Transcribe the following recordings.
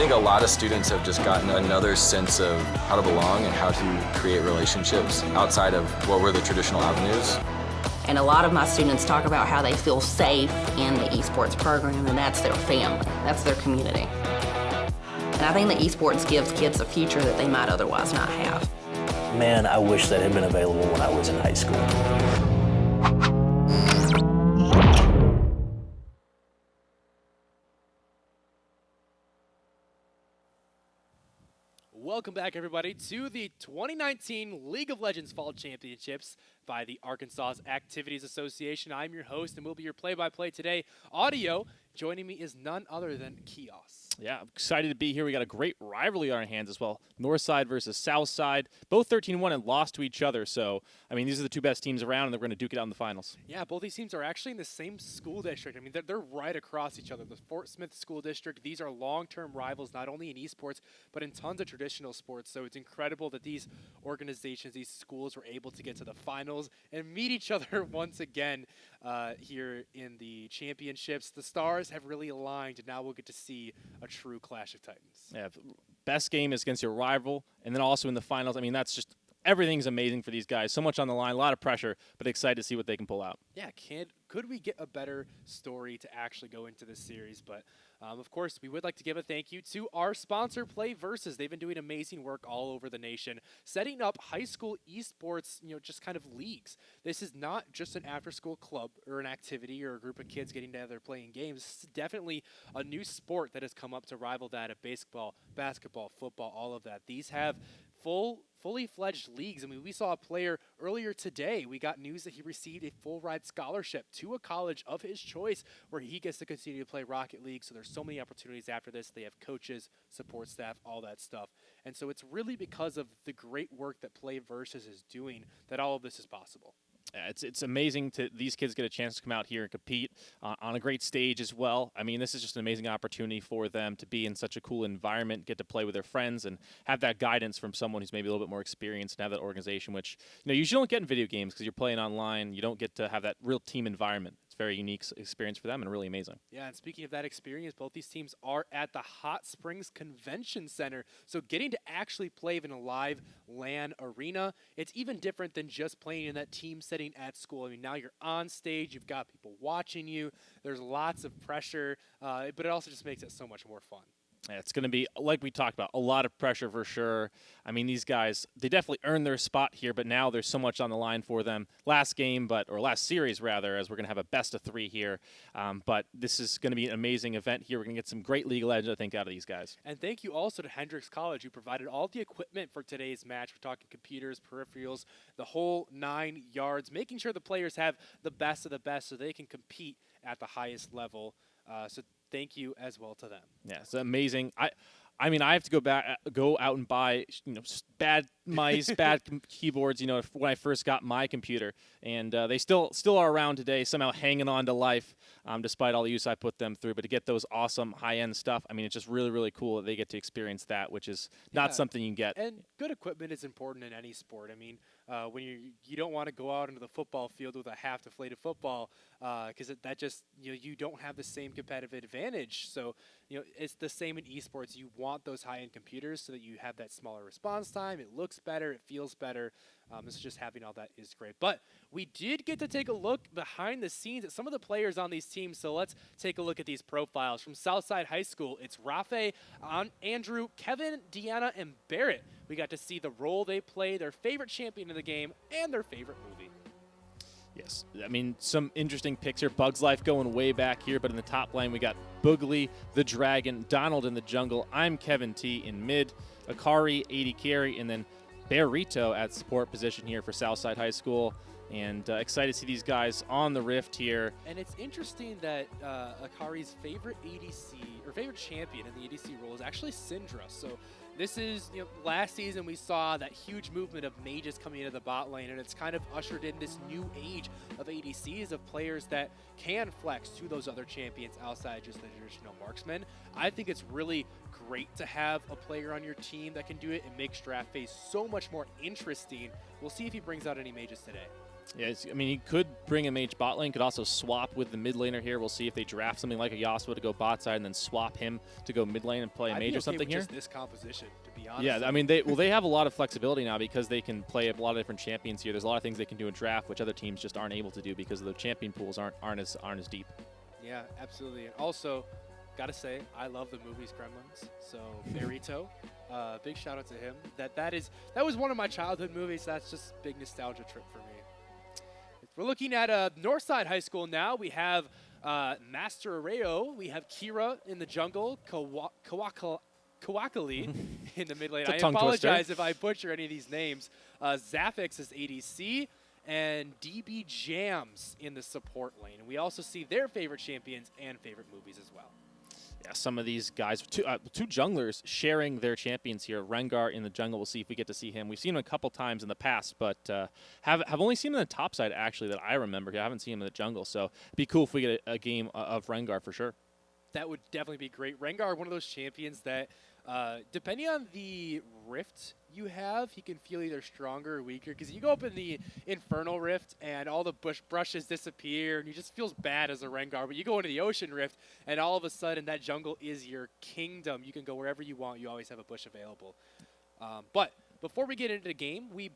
think a lot of students have just gotten another sense of how to belong and how to create relationships outside of what were the traditional avenues. And a lot of my students talk about how they feel safe in the esports program, and that's their family, that's their community. And I think that esports gives kids a future that they might otherwise not have. Man, I wish that had been available when I was in high school. Welcome back, everybody, to the 2019 League of Legends Fall Championships by the Arkansas Activities Association. I'm your host and will be your play-by-play today. Audio, joining me is none other than Kios. Yeah, I'm excited to be here. We got a great rivalry on our hands as well. Northside versus Southside, both 13-1 and lost to each other. So, I mean, these are the two best teams around, and they're going to duke it out in the finals. Yeah, both these teams are actually in the same school district. I mean, they're right across each other. The Fort Smith School District, these are long-term rivals, not only in esports, but in tons of traditional sports. So it's incredible that these organizations, these schools were able to get to the finals and meet each other once again here in the championships. The stars have really aligned, and now we'll get to see a true clash of titans. Yeah, best game is against your rival, and then also in the finals. I mean, that's just everything's amazing for these guys. So much on the line, a lot of pressure, but excited to see what they can pull out. Yeah, could we get a better story to actually go into this series? But of course, we would like to give a thank you to our sponsor, PlayVS. They've been doing amazing work all over the nation, setting up high school esports, just kind of leagues. This is not just an after-school club or an activity or a group of kids getting together playing games. This is definitely a new sport that has come up to rival that of baseball, basketball, football, all of that. These have fully fledged leagues. I mean, we saw a player earlier today. We got news that he received a full ride scholarship to a college of his choice where he gets to continue to play Rocket League. So there's so many opportunities after this. They have coaches, support staff, all that stuff. And so it's really because of the great work that PlayVS is doing that all of this is possible. It's amazing to these kids get a chance to come out here and compete on a great stage as well. I mean, this is just an amazing opportunity for them to be in such a cool environment, get to play with their friends, and have that guidance from someone who's maybe a little bit more experienced and have that organization, which you usually don't get in video games because you're playing online. You don't get to have that real team environment. It's a very unique experience for them and really amazing. Yeah, and speaking of that experience, both these teams are at the Hot Springs Convention Center. So getting to actually play in a live LAN arena, it's even different than just playing in that team setting at school. I mean, now you're on stage, you've got people watching you, there's lots of pressure, but it also just makes it so much more fun. Yeah, it's going to be, like we talked about, a lot of pressure for sure. I mean, these guys, they definitely earned their spot here, but now there's so much on the line for them. Last series, rather, as we're going to have a best of 3 here. But this is going to be an amazing event here. We're going to get some great League of Legends, I think, out of these guys. And thank you also to Hendrix College, who provided all the equipment for today's match. We're talking computers, peripherals, the whole 9 yards, making sure the players have the best of the best so they can compete at the highest level. So thank you as well to them. Yeah, it's amazing. I mean, I have to go out and buy, bad mice, bad keyboards, when I first got my computer. And they still are around today, somehow hanging on to life, despite all the use I put them through. But to get those awesome high-end stuff, I mean, it's just really, really cool that they get to experience that, which is not something you can get. And good equipment is important in any sport. I mean, when you don't want to go out into the football field with a half-deflated football because that just, you don't have the same competitive advantage. So, it's the same in esports. You want those high-end computers so that you have that smaller response time. It looks better. It feels better. It's just having all that is great. But we did get to take a look behind the scenes at some of the players on these teams. So let's take a look at these profiles. From Southside High School, it's Rafe, Andrew, Kevin, Deanna, and Barrett. We got to see the role they play, their favorite champion in the game, and their favorite movie. Yes, I mean, some interesting picks here. Bugs Life going way back here, but in the top lane, we got Boogly, the Dragon, Donald in the jungle. I'm Kevin T in mid, Akari, 80 carry, and then Barrito at support position here for Southside High School. And excited to see these guys on the Rift here. And it's interesting that Akari's favorite ADC, or favorite champion in the ADC role is actually Syndra. So this is, last season we saw that huge movement of mages coming into the bot lane, and it's kind of ushered in this new age of ADCs, of players that can flex to those other champions outside just the traditional marksman. I think it's really great to have a player on your team that can do it and make draft phase so much more interesting. We'll see if he brings out any mages today. Yeah, I mean, he could bring a mage bot lane, could also swap with the mid laner here. We'll see if they draft something like a Yasuo to go bot side and then swap him to go mid lane and play a mage or something here. Just this composition, to be honest. Yeah, I mean, they have a lot of flexibility now because they can play a lot of different champions here. There's a lot of things they can do in draft, which other teams just aren't able to do because the champion pools aren't as deep. Yeah, absolutely. And also, gotta say, I love the movies Gremlins. So Berito, big shout out to him. That was one of my childhood movies. That's just a big nostalgia trip for me. We're looking at Northside High School now. We have Master Arreo. We have Kira in the jungle. Kawakali in the mid lane. I apologize if I butcher any of these names. Zaphix is ADC. And DB Jams in the support lane. And we also see their favorite champions and favorite movies as well. Yeah, some of these guys, two junglers sharing their champions here. Rengar in the jungle, we'll see if we get to see him. We've seen him a couple times in the past, but have only seen him in the top side, actually, that I remember. I haven't seen him in the jungle, so it'd be cool if we get a game of Rengar for sure. That would definitely be great. Rengar, one of those champions that, depending on the rift you have, he can feel either stronger or weaker. Because you go up in the Infernal Rift and all the brushes disappear, and you just feels bad as a Rengar. But you go into the Ocean Rift, and all of a sudden that jungle is your kingdom. You can go wherever you want. You always have a bush available. But before we get into the game, we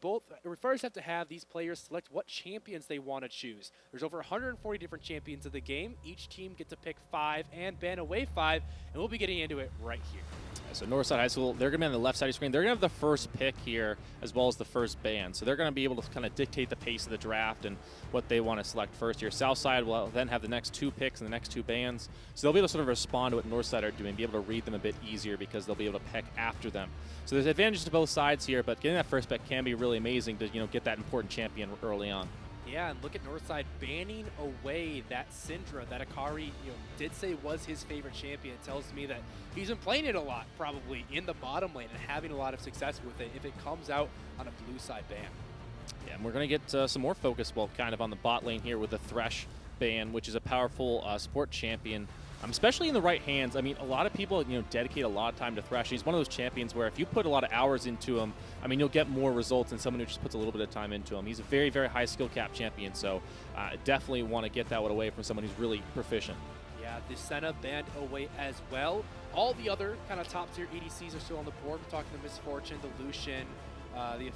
first have to have these players select what champions they want to choose. There's over 140 different champions of the game. Each team gets to pick 5 and ban away 5, and we'll be getting into it right here. So Northside High School, they're going to be on the left side of the screen. They're going to have the first pick here as well as the first ban. So they're going to be able to kind of dictate the pace of the draft and what they want to select first here. Southside will then have the next 2 picks and the next 2 bans. So they'll be able to sort of respond to what Northside are doing, be able to read them a bit easier because they'll be able to pick after them. So there's advantages to both sides here, but getting that first pick can be really amazing to get that important champion early on. Yeah, and look at Northside banning away that Syndra that Akari did say was his favorite champion. It tells me that he's been playing it a lot, probably, in the bottom lane and having a lot of success with it if it comes out on a blue side ban. Yeah, and we're going to get some more focus, kind of on the bot lane here with the Thresh ban, which is a powerful support champion. Especially in the right hands. I mean, a lot of people, dedicate a lot of time to Thresh. He's one of those champions where if you put a lot of hours into him, I mean, you'll get more results than someone who just puts a little bit of time into him. He's a very, very high skill cap champion, so definitely want to get that one away from someone who's really proficient. Yeah, the Senna banned away as well. All the other kind of top tier ADCs are still on the board. We're talking the Misfortune, the Lucian, the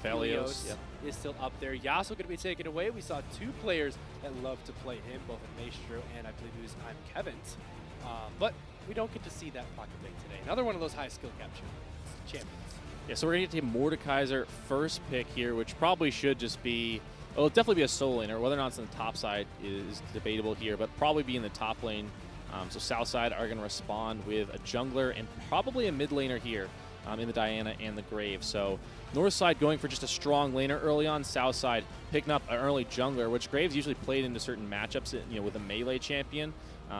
Aphelios is still up there. Yasuo going to be taken away. We saw 2 players that love to play him, both in Maestro and I believe it was I'm Kevin's. But we don't get to see that pocket pick today. Another one of those high skill cap champions. Yeah, so we're going to get to Mordekaiser first pick here, which probably should just be, it'll definitely be a solo laner. Whether or not it's on the top side is debatable here, but probably be in the top lane. So Southside are going to respond with a jungler and probably a mid laner here. In the Diana and the Grave. So Northside going for just a strong laner early on. Southside picking up an early jungler, which Graves usually played into certain matchups, with a melee champion.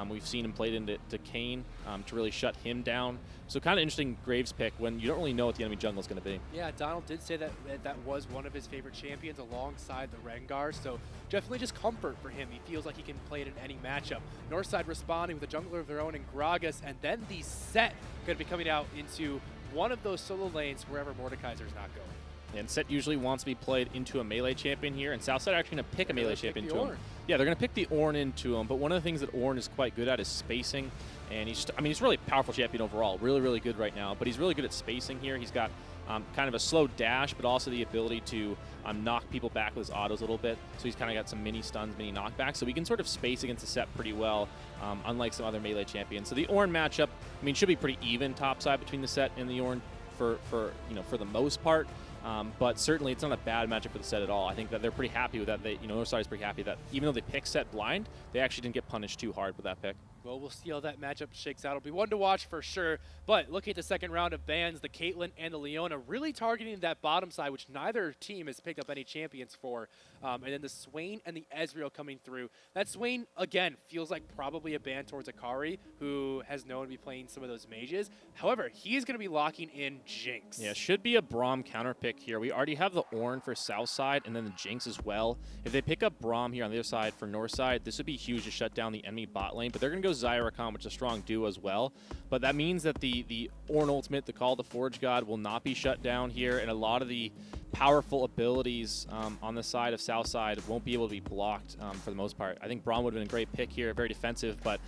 We've seen him played into Kayn to really shut him down. So kind of interesting Graves pick when you don't really know what the enemy jungle is going to be. Yeah, Donald did say that that was one of his favorite champions alongside the Rengar. So definitely just comfort for him. He feels like he can play it in any matchup. Northside responding with a jungler of their own in Gragas, and then the set going to be coming out into one of those solo lanes wherever Mordekaiser's not going. And Set usually wants to be played into a melee champion here, and Southside are actually going to pick a melee champion to him. Yeah, they're going to pick the Ornn into him, but one of the things that Ornn is quite good at is spacing, and he's really a powerful champion overall, really, really good right now, but he's really good at spacing here. He's got kind of a slow dash, but also the ability to knock people back with his autos a little bit, so he's kind of got some mini stuns, mini knockbacks, so he can sort of space against the Set pretty well, unlike some other melee champions. So the Ornn matchup, should be pretty even topside between the Set and the Ornn for the most part. But certainly it's not a bad matchup for the Set at all. I think that they're pretty happy with that. Northside is pretty happy that even though they picked Set blind, they actually didn't get punished too hard with that pick. Well, we'll see how that matchup shakes out. It'll be one to watch for sure. But looking at the second round of bans, the Caitlyn and the Leona really targeting that bottom side, which neither team has picked up any champions for. And then the Swain and the Ezreal coming through. That Swain, again, feels like probably a ban towards Akari, who has known to be playing some of those mages. However, he is going to be locking in Jinx. Yeah, should be a Braum counter pick here. We already have the Ornn for Southside and then the Jinx as well. If they pick up Braum here on the other side for Northside, this would be huge to shut down the enemy bot lane. But they're going to go Zyrakan, which is a strong duo as well. But that means that the Ornn ultimate, the Call of the Forge God, will not be shut down here. And a lot of the powerful abilities on the side of Southside won't be able to be blocked for the most part. I think Braun would have been a great pick here, very defensive, but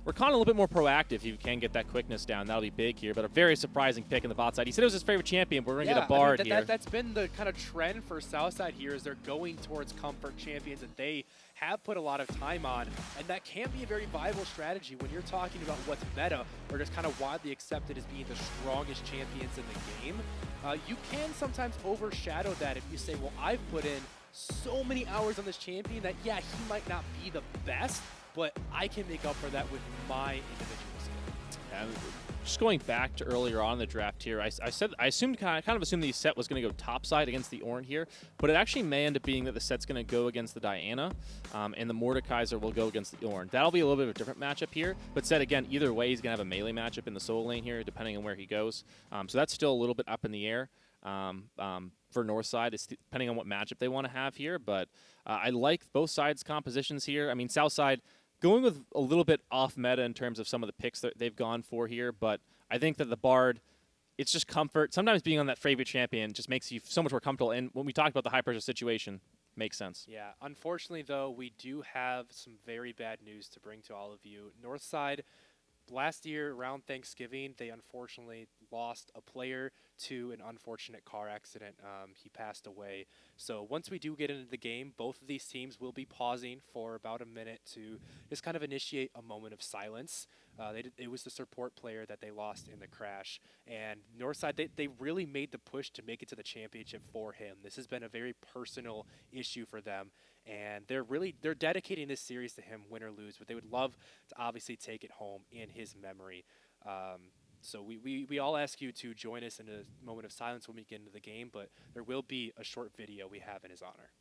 we're kind of a little bit more proactive if you can get that quickness down. That'll be big here, but a very surprising pick in the bot side. He said it was his favorite champion, but we're going to get a Bard here. That's been the kind of trend for Southside here, is they're going towards comfort champions that they have put a lot of time on, and that can be a very viable strategy when you're talking about what's meta or just kind of widely accepted as being the strongest champions in the game. You can sometimes overshadow that if you say, well, I've put in so many hours on this champion that, yeah, he might not be the best, but I can make up for that with my individual skill. And just going back to earlier on in the draft here, I assumed kind of assumed the set was going to go topside against the Ornn here, but it actually may end up being that the set's going to go against the Diana, and the Mordekaiser will go against the Ornn. That'll be a little bit of a different matchup here, but said again, either way, he's going to have a melee matchup in the solo lane here, depending on where he goes. So that's still a little bit up in the air. For Northside, it's depending on what matchup they want to have here, but I like both sides' compositions here. I mean, Southside going with a little bit off meta in terms of some of the picks that they've gone for here, but I think that the Bard, it's just comfort. Sometimes being on that favorite champion just makes you so much more comfortable, and when we talked about the high-pressure situation, makes sense. Yeah, unfortunately, though, we do have some very bad news to bring to all of you. Northside, last year around Thanksgiving, they unfortunately lost a player to an unfortunate car accident. He passed away. So once we do get into the game, both of these teams will be pausing for about a minute to just kind of initiate a moment of silence. It was the support player that they lost in the crash. And Northside, they really made the push to make it to the championship for him. This has been a very personal issue for them. And they're dedicating this series to him, win or lose, but they would love to obviously take it home in his memory. So we all ask you to join us in a moment of silence when we get into the game, but there will be a short video we have in his honor.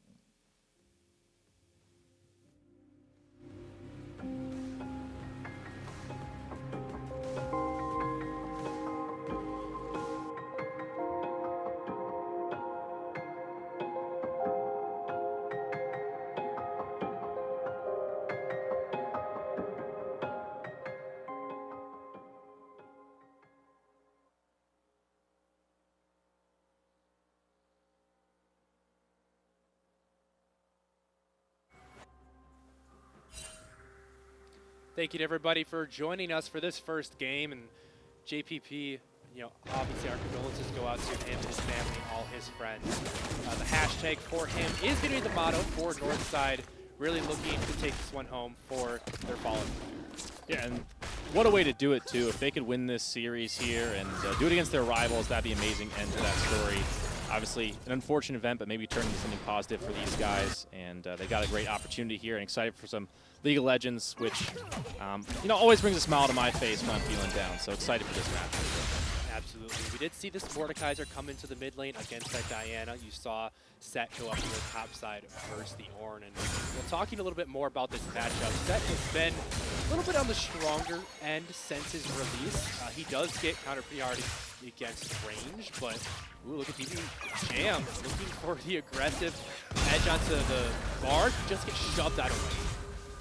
Thank you to everybody for joining us for this first game. And JPP, obviously our condolences go out to him, his family, all his friends. The hashtag for him is going to be the motto for Northside. Really looking to take this one home for their fallen player. Yeah, and what a way to do it, too. If they could win this series here and do it against their rivals, that'd be an amazing end to that story. Obviously, an unfortunate event, but maybe turn into something positive for these guys. And they got a great opportunity here, and excited for some League of Legends, which always brings a smile to my face when I'm feeling down. So excited for this match. Absolutely. We did see this Mordekaiser come into the mid lane against that Diana. You saw Set go up to the top side versus the Ornn. And talking a little bit more about this matchup, Set has been a little bit on the stronger end since his release. He does get counter priority against range, but ooh, look at DB Jam looking for the aggressive edge onto the Bard. Just get shoved out of lane.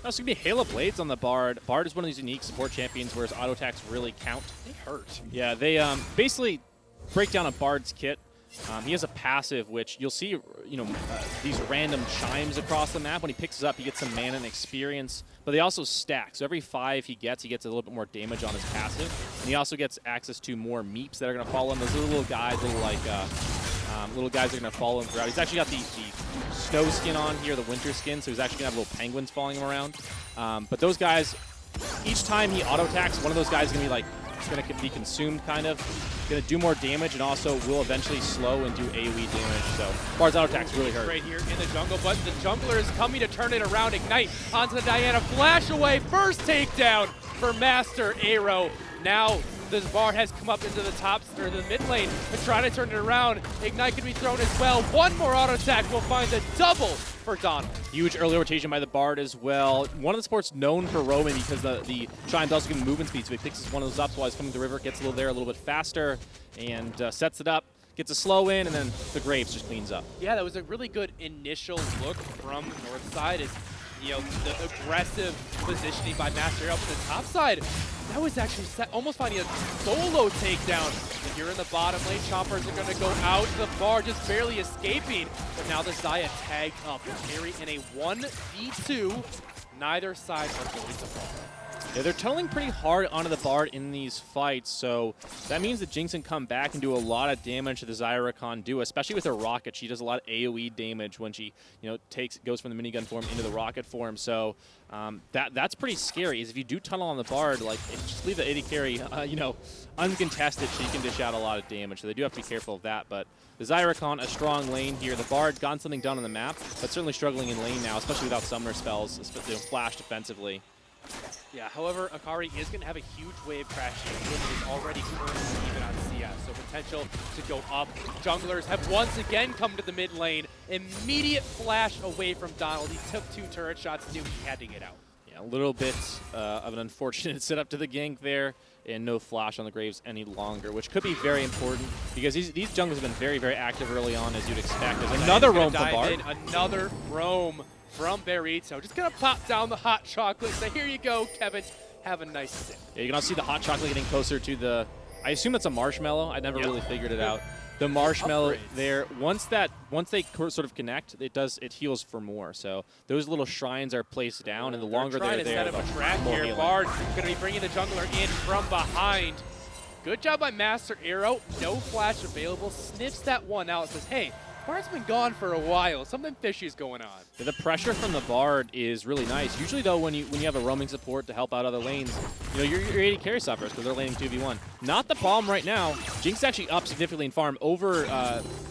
It's going to be Halo Blades on the Bard. Bard is one of these unique support champions where his auto attacks really count. They hurt. Yeah, they basically break down a Bard's kit. He has a passive, which you'll see, these random chimes across the map. When he picks it up, he gets some mana and experience, but they also stack. So every 5 he gets a little bit more damage on his passive. And he also gets access to more meeps that are going to follow him. Those little guys, little guys are going to follow him throughout. He's actually got the snow skin on here, the winter skin, so he's actually going to have little penguins following him around. But those guys, each time he auto attacks, one of those guys is going to be going to be consumed, kind of. Going to do more damage and also will eventually slow and do AoE damage. So Bard's auto attacks really hurt. Right here in the jungle, but the jungler is coming to turn it around. Ignite onto the Diana, flash away, first takedown for Master Aero. Now this Bard has come up into the top or the mid lane and try to turn it around. Ignite can be thrown as well. One more auto attack will find the double for Donald. Huge early rotation by the Bard as well. One of the sports known for roaming because the chimes also give him movement speed, so he picks one of those up while he's coming to the river, gets a little there a little bit faster, and sets it up, gets a slow in, and then the Graves just cleans up. Yeah, that was a really good initial look from Northside. The aggressive positioning by Master Aero from the top side. That was actually almost finding a solo takedown. And you're in the bottom lane. Chompers are going to go out to the bar, just barely escaping. But now the Xayah tagged up. Carry in a 1v2. Neither side are going to fall. Yeah, they're tunneling pretty hard onto the Bard in these fights, so that means that Jinx can come back and do a lot of damage to the Xayah duo, especially with her rocket. She does a lot of AoE damage when she, goes from the minigun form into the rocket form. So that's pretty scary. Is if you do tunnel on the Bard, like just leave the AD carry, uncontested, so you can dish out a lot of damage. So they do have to be careful of that. But the Xayah, a strong lane here. The Bard gotten something done on the map, but certainly struggling in lane now, especially without summoner spells, flash defensively. Yeah, however, Akari is going to have a huge wave crashing. It is already currently even on CS, so potential to go up. Junglers have once again come to the mid lane. Immediate flash away from Donald. He took 2 turret shots, knew he had to get out. Yeah, a little bit of an unfortunate setup to the gank there, and no flash on the Graves any longer, which could be very important because these junglers have been very, very active early on, as you'd expect. There's another roam from Bard. Another roam from Barito. Just gonna pop down the hot chocolate. So here you go, Kevin. Have a nice sip. Yeah, you can also see the hot chocolate getting closer to the. I assume it's a marshmallow. I never really figured it out. The marshmallow there. Once they sort of connect, it heals for more. So those little shrines are placed down, and the longer they're there, the more here. Bard gonna be bringing the jungler in from behind. Good job by Master Arrow. No flash available. Sniffs that one out. Says, hey. Bard's been gone for a while. Something fishy is going on. Yeah, the pressure from the Bard is really nice. Usually, though, when you have a roaming support to help out other lanes, your AD carry suffers because they're laning 2v1. Not the problem right now. Jinx actually up significantly in farm. Over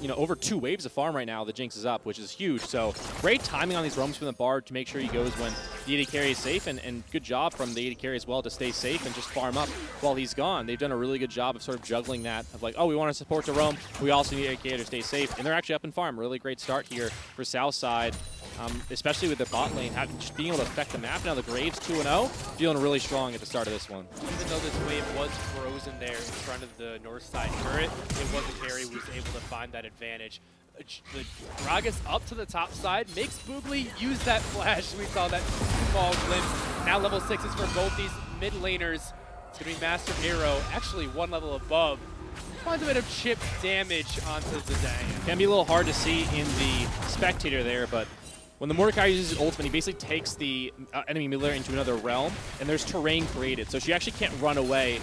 2 waves of farm right now. The Jinx is up, which is huge. So great timing on these roams from the Bard to make sure he goes when the AD carry is safe, and good job from the AD carry as well to stay safe and just farm up while he's gone. They've done a really good job of sort of juggling that of like, oh, we want to support the roam. We also need AD carry to stay safe, and they're actually up in farm. Really great start here for Southside, especially with the bot lane just being able to affect the map. Now the Graves 2-0, feeling really strong at the start of this one. Even though this wave was frozen there in front of the Northside turret, it was a carry who was able to find that advantage. The Gragas up to the top side, makes Boogly use that flash. We saw that small glimpse. Now level 6s for both these mid laners. It's going to be Master Arrow, actually 1 level above. Finds a bit of chip damage onto the Xayah. Can be a little hard to see in the spectator there, but when the Mordecai uses his ultimate, he basically takes the enemy mid laner into another realm, and there's terrain created. So she actually can't run away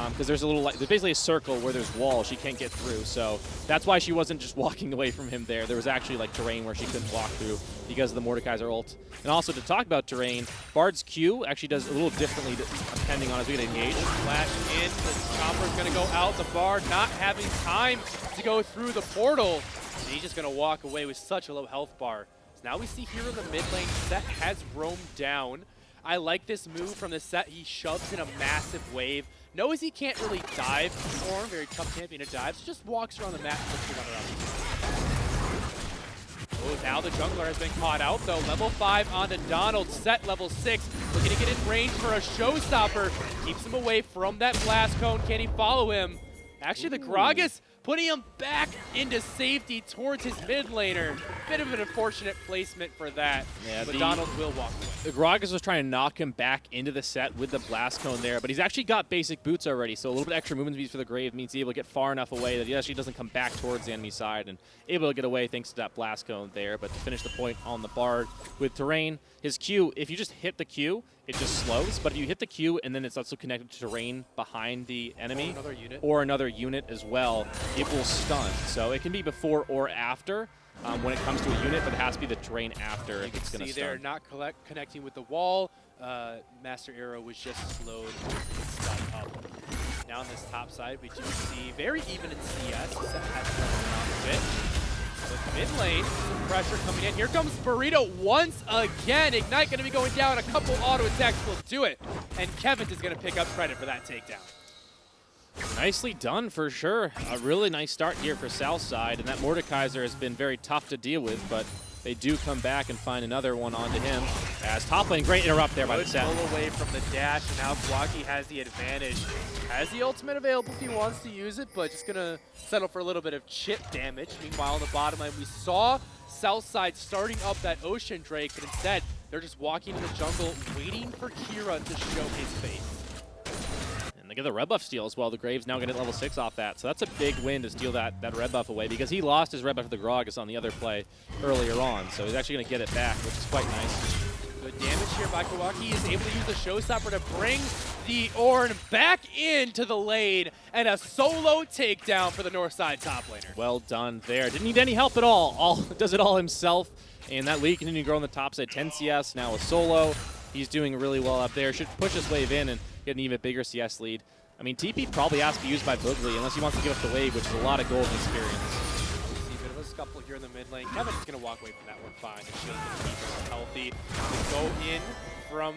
because there's basically a circle where there's walls she can't get through. So that's why she wasn't just walking away from him there. There was actually like terrain where she couldn't walk through because of the Mordekaiser ult. And also to talk about terrain, Bard's Q actually does a little differently depending on as we get engaged. Flash in, the chopper's gonna go out. The Bard not having time to go through the portal. And he's just gonna walk away with such a low health bar. Now we see here in the mid lane, Set has roamed down. I like this move from the Set. He shoves in a massive wave. Knows he can't really dive, or very tough champion to dive, so just walks around the map and looks to run around. Oh, now the jungler has been caught out though. Level 5 onto Donald. Set level 6. Looking to get in range for a showstopper. Keeps him away from that blast cone. Can he follow him? Actually, the Gragas putting him back into safety towards his mid laner. Bit of an unfortunate placement for that, but Donald will walk away. The Gragas was trying to knock him back into the Set with the blast cone there, but he's actually got basic boots already, so a little bit extra movement speed for the Grave means he's able to get far enough away that he actually doesn't come back towards the enemy side and able to get away thanks to that blast cone there. But to finish the point on the Bard with terrain, his Q, if you just hit the Q, it just slows, but if you hit the Q and then it's also connected to terrain behind the enemy or another unit as well, it will stun. So it can be before or after when it comes to a unit, but it has to be the terrain after if it's going to stun. They're not connecting with the wall. Master Arrow was just slowed stun up. Now on this top side, we do see very even in CS. Set has come around a bit. With mid lane, some pressure coming in. Here comes Burrito once again. Ignite going to be going down. A couple auto attacks will do it. And Kevin is going to pick up credit for that takedown. Nicely done for sure. A really nice start here for Southside, and that Mordekaiser has been very tough to deal with, but they do come back and find another one onto him. As top lane, great interrupt there by the Set. Pull away from the dash, and now Gwaki has the advantage. Has the ultimate available if he wants to use it, but just gonna settle for a little bit of chip damage. Meanwhile, on the bottom lane, we saw Southside starting up that Ocean Drake, but instead, they're just walking in the jungle, waiting for Kira to show his face. they get the red buff steal as well. The Graves now get at level 6 off that. So that's a big win to steal that red buff away, because he lost his red buff to the Gragas on the other play earlier on. So he's actually going to get it back, which is quite nice. Good damage here by Kawaki. Is able to use the showstopper to bring the Ornn back into the lane, and a solo takedown for the Northside top laner. Well done there. Didn't need any help at all. Does it all himself. And that lead continuing to grow on the top side. 10 CS, now a solo. He's doing really well up there. Should push his wave in and get an even bigger CS lead. I mean, TP probably has to be used by Boogly unless he wants to give up the wave, which is a lot of golden experience. See a bit of a scuffle here in the mid lane. Kevin's going to walk away from that one fine. The shield and keep him healthy. To go in from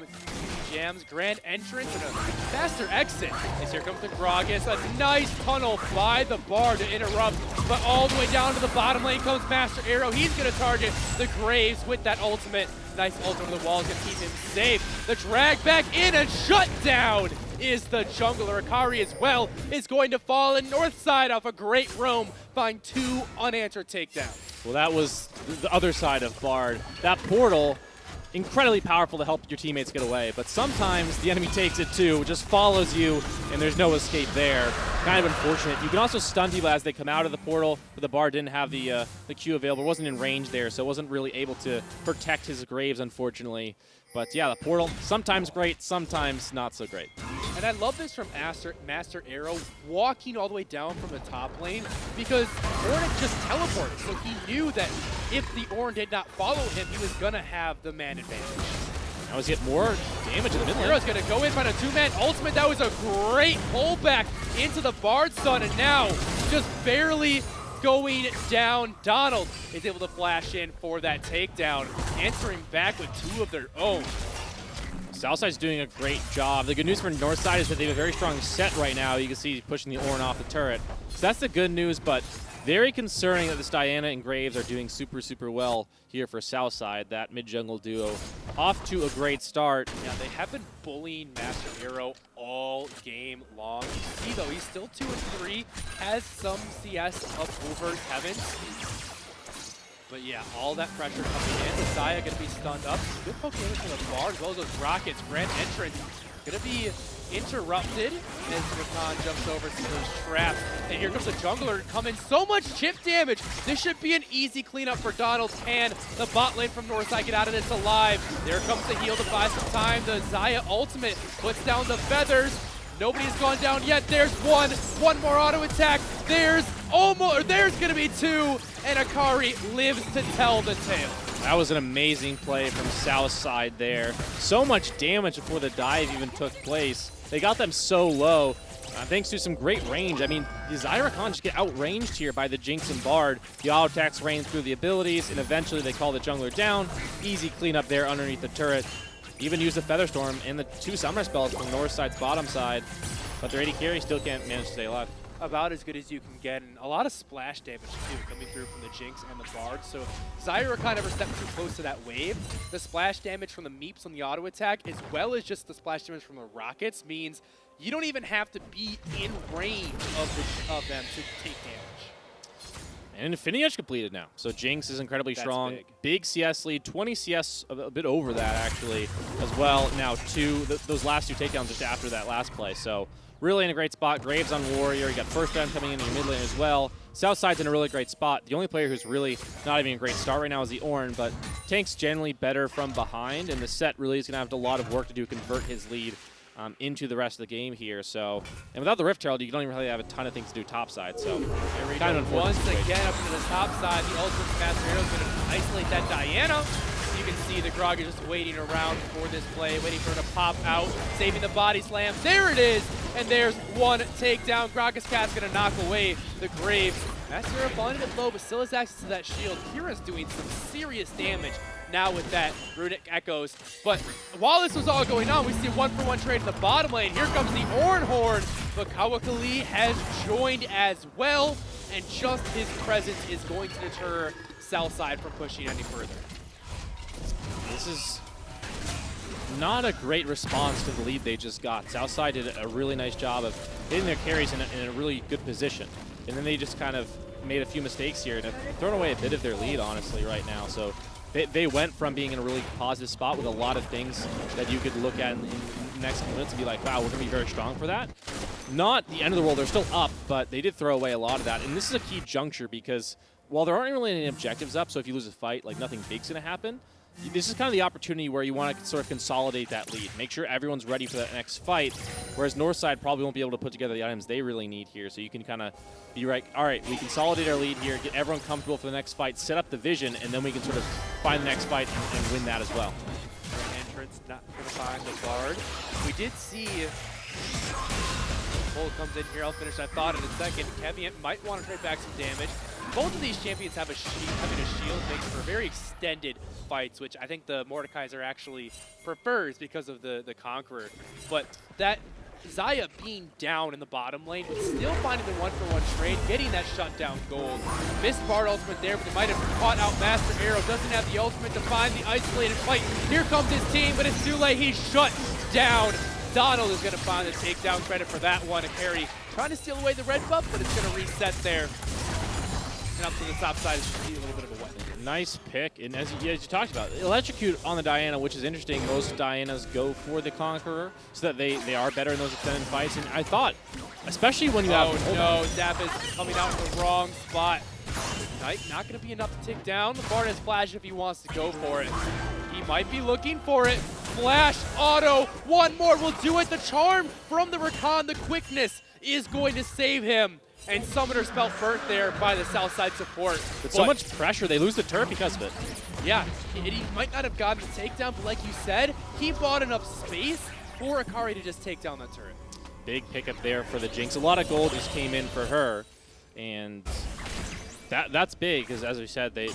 Jam's grand entrance and a faster exit. As here comes the Gragas. A nice tunnel by the Bard to interrupt, but all the way down to the bottom lane comes Master Arrow. He's going to target the Graves with that ultimate. Nice ult over the wall is going to keep him safe. The drag back in and shut down is the jungler. Akari as well is going to fall, and Northside off a great roam find 2 unanswered takedowns. Well, that was the other side of Bard. That portal, incredibly powerful to help your teammates get away, but sometimes the enemy takes it too, just follows you, and there's no escape there. Kind of unfortunate. You can also stun people as they come out of the portal, but the Bard didn't have the Q available. It wasn't in range there, so it wasn't really able to protect his Graves, unfortunately. But yeah, the portal, sometimes great, sometimes not so great. And I love this from Master Arrow walking all the way down from the top lane, because Ornn just teleported, so he knew that if the Ornn did not follow him, he was going to have the man advantage. Now he's get more damage in the mid lane. Arrow's going to go in by the 2-man ultimate. That was a great pullback into the Bard Stun, and now just barely going down. Donald is able to flash in for that takedown, answering back with 2 of their own. Southside's doing a great job. The good news for Northside is that they have a very strong set right now. You can see he's pushing the Ornn off the turret. So that's the good news, but very concerning that this Diana and Graves are doing super, super well here for Southside. That mid-jungle duo off to a great start. Yeah, they have been bullying Master Arrow all game long. You see, though, he's still 2 and 3, has some CS up over Kevin's. But yeah, all that pressure coming in. Zaya going to be stunned up. Good poke damage from the Bard, as well as those rockets. Grand entrance going to be interrupted as Rakan jumps over to those traps. And here comes the jungler coming. So much chip damage. This should be an easy cleanup for Donald. Can the bot lane from Northside get out of this alive? There comes the heal to buy some time. The Zaya ultimate puts down the feathers. Nobody's gone down yet. There's one more auto attack. There's going to be 2, and Akari lives to tell the tale. That was an amazing play from Southside there. So much damage before the dive even took place. They got them so low, thanks to some great range. I mean, the Zyrakan just get outranged here by the Jinx and Bard. The auto attacks rain through the abilities, and eventually they call the jungler down. Easy cleanup there underneath the turret. Even use the Featherstorm and the 2 summoner spells from Northside's bottom side, but their AD carry still can't manage to stay alive. About as good as you can get, and a lot of splash damage too coming through from the Jinx and the Bard. So Zyrakan never stepped too close to that wave. The splash damage from the Meeps on the auto attack, as well as just the splash damage from the rockets, means you don't even have to be in range of them to take damage. And Infinity Edge completed now. So Jinx is incredibly strong. Big CS lead, 20 CS, a bit over that actually as well. Now those last 2 takedowns just after that last play. So really in a great spot. Graves on Warrior. You got first round coming in your mid lane as well. Southside's in a really great spot. The only player who's really not having a great start right now is the Ornn, but Tank's generally better from behind, and the set really is going to have a lot of work to do to convert his lead into the rest of the game here. So, and without the Rift Herald, you don't even really have a ton of things to do topside. So, kind of once again up to the top side, the ultimate Master Arrow is going to isolate that Diana. You can see the Grog is just waiting around for this play, waiting for her to pop out, saving the body slam. There it is, and there's 1 takedown. Gragas Cat's going to knock away the Graves. Master Arrow falling a bit low, but still has access to that shield. Kira's doing some serious damage now with that Runic Echoes. But while this was all going on, we see a 1-for-1 trade in the bottom lane. Here comes the Ornn Horn, but Kawakali has joined as well, and just his presence is going to deter Southside from pushing any further. This is not a great response to the lead they just got. Southside did a really nice job of hitting their carries in a really good position. And then they just kind of made a few mistakes here and have thrown away a bit of their lead, honestly, right now. So they went from being in a really positive spot with a lot of things that you could look at in the next minutes and be like, wow, we're going to be very strong for that. not the end of the world. They're still up, but they did throw away a lot of that. And this is a key juncture because while there aren't really any objectives up, so if you lose a fight, like nothing big's going to happen, this is kind of the opportunity where you want to sort of consolidate that lead. Make sure everyone's ready for that next fight, whereas Northside probably won't be able to put together the items they really need here. So you can kind of be right, all right, we consolidate our lead here, get everyone comfortable for the next fight, set up the vision, and then we can sort of find the next fight and win that as well. Entrance not going to find the Bard. We did see Bull comes in here. I'll finish that thought in a second. Kevian might want to trade back some damage. Both of these champions have having a shield makes for very extended fights, which I think the Mordekaiser actually prefers because of the Conqueror. But that Xayah being down in the bottom lane, but still finding the one-for-one trade, getting that shutdown gold. Missed Bard ultimate there, but they might have caught out Master Arrow. Doesn't have the ultimate to find the isolated fight. Here comes his team, but it's too late. He's shut down. Donald is going to find the takedown credit for that one. Akari trying to steal away the red buff, but it's going to reset there. And up to the top side is a little bit of a weapon. Nice pick, and as you talked about, electrocute on the Diana, which is interesting. Most Dianas go for the Conqueror so that they are better in those extended fights. And I thought, especially when you have... Oh no, Zap is coming out in the wrong spot. Knight not going to be enough to take down. The Bard has flash if he wants to go for it. He might be looking for it. Flash, auto, one more will do it. The charm from the Rakan, the quickness is going to save him. And Summoner spell burnt there by the Southside support. With so much pressure, they lose the turret because of it. Yeah, he might not have gotten the takedown, but like you said, he bought enough space for Akari to just take down that turret. Big pickup there for the Jinx. A lot of gold just came in for her, and that's big because, as we said, they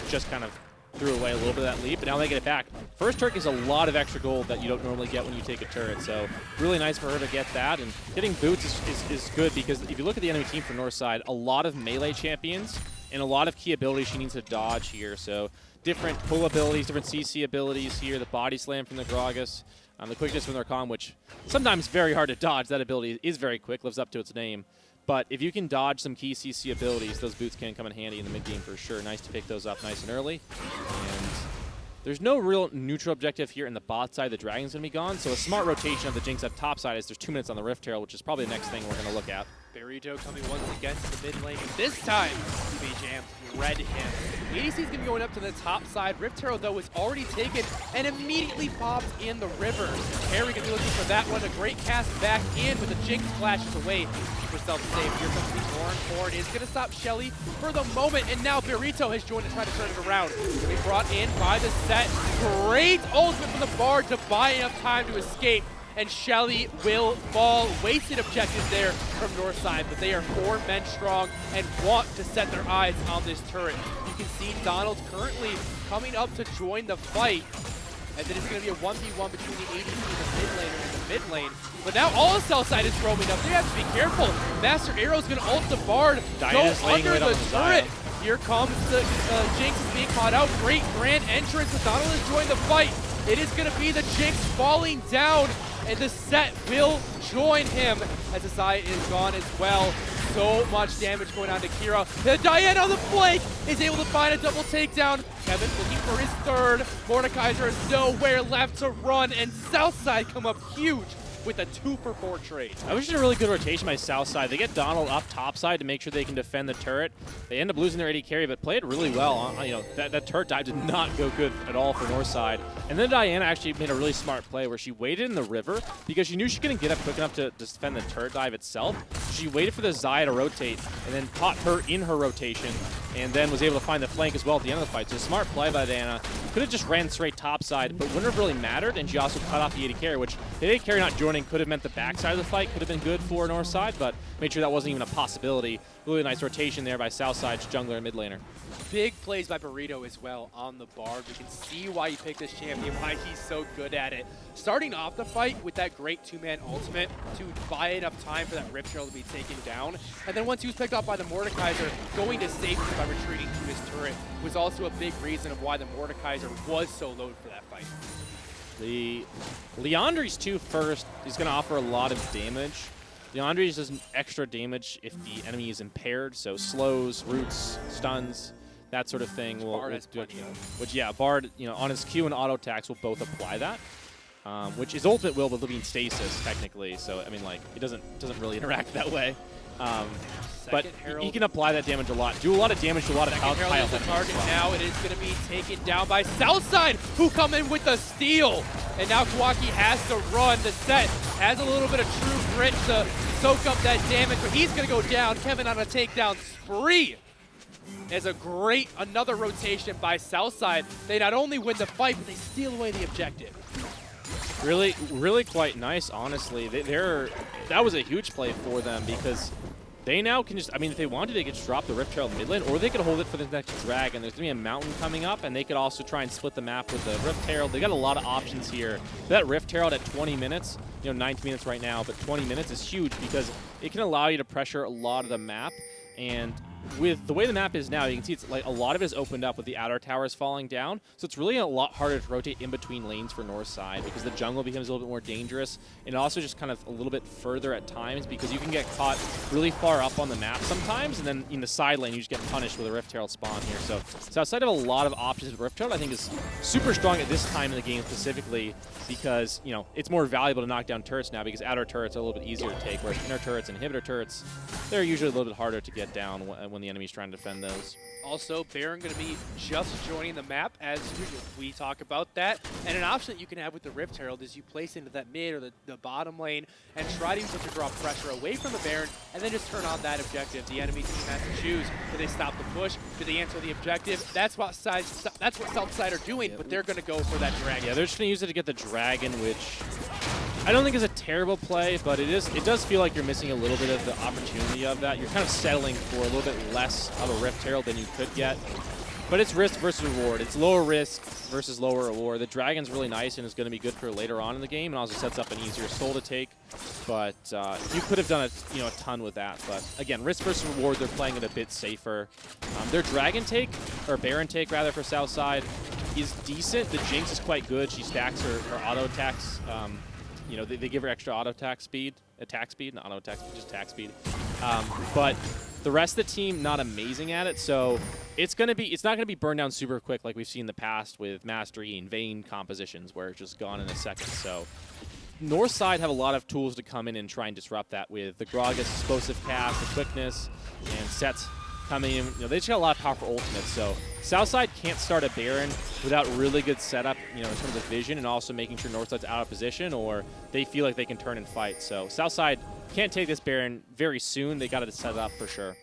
just kind of threw away a little bit of that lead, but now they get it back. First turret is a lot of extra gold that you don't normally get when you take a turret, so really nice for her to get that. And getting boots is good because if you look at the enemy team for Northside, a lot of melee champions and a lot of key abilities she needs to dodge here. So different pull abilities, different CC abilities here, the body slam from the Gragas, the quickness from their Rakan, which sometimes very hard to dodge. That ability is very quick, lives up to its name. But if you can dodge some key CC abilities, those boots can come in handy in the mid game for sure. Nice to pick those up nice and early. And there's no real neutral objective here in the bot side. The Dragon's going to be gone. So a smart rotation of the Jinx at top side is there's 2 minutes on the Rift Herald, which is probably the next thing we're going to look at. Burrito coming once again to the mid lane, and this time UB Jam read him. ADC is going to be going up to the top side. Rift Herald, though, is already taken and immediately popped in the river. Harry going to be looking for that one. A great cast back in, but the Jinx flashes away. Keep herself safe. Here comes the Orange Horde. Is going to stop Shelly for the moment, and now Burrito has joined to try to turn it around. Going to be brought in by the set. Great ultimate from the Bard to buy enough time to escape. And Shelly will fall. Wasted objectives there from Northside, but they are 4 men strong and want to set their eyes on this turret. You can see Donald currently coming up to join the fight. And then it's going to be a 1v1 between the ADC and the mid laner and the mid lane. But now all of Southside is roaming up. They have to be careful. Master Arrow's going to ult the Bard, Diana's go under the turret. Xayah. Here comes the Jinx is being caught out. Great grand entrance. The Donald has joined the fight. It is going to be the Jinx falling down, and the set will join him as Xayah is gone as well. So much damage going on to Kira. The Diana on the flank is able to find a double takedown. Kevin looking for his third. Mordekaiser is nowhere left to run, and Southside come up huge with a 2-for-4 trade. That was just a really good rotation by Southside. They get Donald up topside to make sure they can defend the turret. They end up losing their AD carry, but played really well. That turret dive did not go good at all for Northside. And then Diana actually made a really smart play where she waited in the river because she knew she couldn't get up quick enough to defend the turret dive itself. She waited for the Xayah to rotate and then caught her in her rotation and then was able to find the flank as well at the end of the fight. So a smart play by Diana. Could have just ran straight topside, but wouldn't have really mattered, and she also cut off the AD carry, which the AD carry not joining could have meant the backside of the fight could have been good for Northside, but made sure that wasn't even a possibility. Really nice rotation there by Southside's jungler and mid laner. Big plays by Burrito as well on the Bard. We can see why he picked this champion, why he's so good at it. Starting off the fight with that great 2-man ultimate to buy enough time for that Rift Herald to be taken down. And then once he was picked off by the Mordekaiser, going to safety by retreating to his turret was also a big reason of why the Mordekaiser was so loaded for that fight. The Leandri's 2 first is going to offer a lot of damage. Leandri's does extra damage if the enemy is impaired, so slows, roots, stuns, that sort of thing. Bard has plenty of. Which, yeah, Bard, on his Q and auto attacks will both apply that. which is ultimate will, but will be in stasis technically. So I mean, like it doesn't really interact that way. But he can apply that damage a lot, do a lot of damage to a lot of high Herald is the target now. It is going to be taken down by Southside, who come in with the steal. And now Kawaki has to run. The set has a little bit of true grit to soak up that damage, but he's going to go down. Kevin on a takedown spree. There's another rotation by Southside. They not only win the fight, but they steal away the objective. Really quite nice, honestly. That was a huge play for them because they now can just, I mean, if they wanted, they could just drop the Rift Herald mid lane, or they could hold it for the next drag, and there's going to be a mountain coming up, and they could also try and split the map with the Rift Herald. They got a lot of options here. That Rift Herald at 20 minutes, 19 minutes right now, but 20 minutes is huge because it can allow you to pressure a lot of the map, and with the way the map is now, you can see it's like a lot of it is opened up with the outer towers falling down, so it's really a lot harder to rotate in between lanes for Northside because the jungle becomes a little bit more dangerous, and also just kind of a little bit further at times because you can get caught really far up on the map sometimes, and then in the side lane you just get punished with a Rift Herald spawn here. So Southside have a lot of options with Rift Herald. I think is super strong at this time in the game specifically because it's more valuable to knock down turrets now because outer turrets are a little bit easier to take, whereas inner turrets and inhibitor turrets, they're usually a little bit harder to get down when the enemy's trying to defend those. Also, Baron going to be just joining the map as we talk about that. And an option that you can have with the Rift Herald is you place into that mid or the bottom lane and try to use it to draw pressure away from the Baron and then just turn on that objective. The enemy team has to choose. Do they stop the push? Do they answer the objective? That's what Southside are doing, but they're going to go for that dragon. Yeah, they're just going to use it to get the dragon, which I don't think is a terrible play, but it does feel like you're missing a little bit of the opportunity of that. You're kind of settling for a little bit less of a Rift Herald than you could get. But it's risk versus reward. It's lower risk versus lower reward. The dragon's really nice and is going to be good for later on in the game, and also sets up an easier soul to take. But you could have done a ton with that. But again, risk versus reward, they're playing it a bit safer. Their dragon take, or Baron take rather, for Southside is decent. The Jinx is quite good. She stacks her auto attacks. They give her extra auto attack speed, not auto attack, just attack speed. But the rest of the team not amazing at it, so it's not gonna be burned down super quick like we've seen in the past with Mastery and Vayne compositions where it's just gone in a second. So Northside have a lot of tools to come in and try and disrupt that with the Gragas explosive cast, the quickness, and sets coming in. They just got a lot of powerful ultimates, so Southside can't start a Baron without really good setup, in terms of vision and also making sure Northside's out of position or they feel like they can turn and fight. So Southside can't take this Baron very soon. They got to set it up for sure.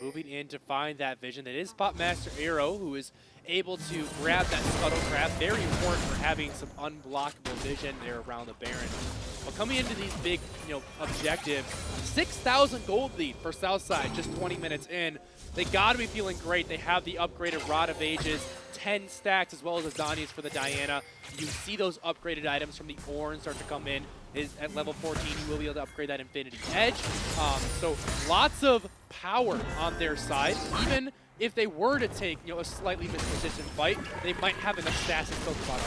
Moving in to find that vision. That is Spot Master Arrow, who is able to grab that scuttle crab. Very important for having some unblockable vision there around the Baron. But coming into these big, objectives, 6,000 gold lead for Southside just 20 minutes in. They got to be feeling great. They have the upgraded Rod of Ages, 10 stacks, as well as Azanias for the Diana. You see those upgraded items from the Ornn start to come in. At level 14, you will be able to upgrade that Infinity Edge. So lots of power on their side. Even if they were to take a slightly mispositioned fight, they might have enough stats to still come out.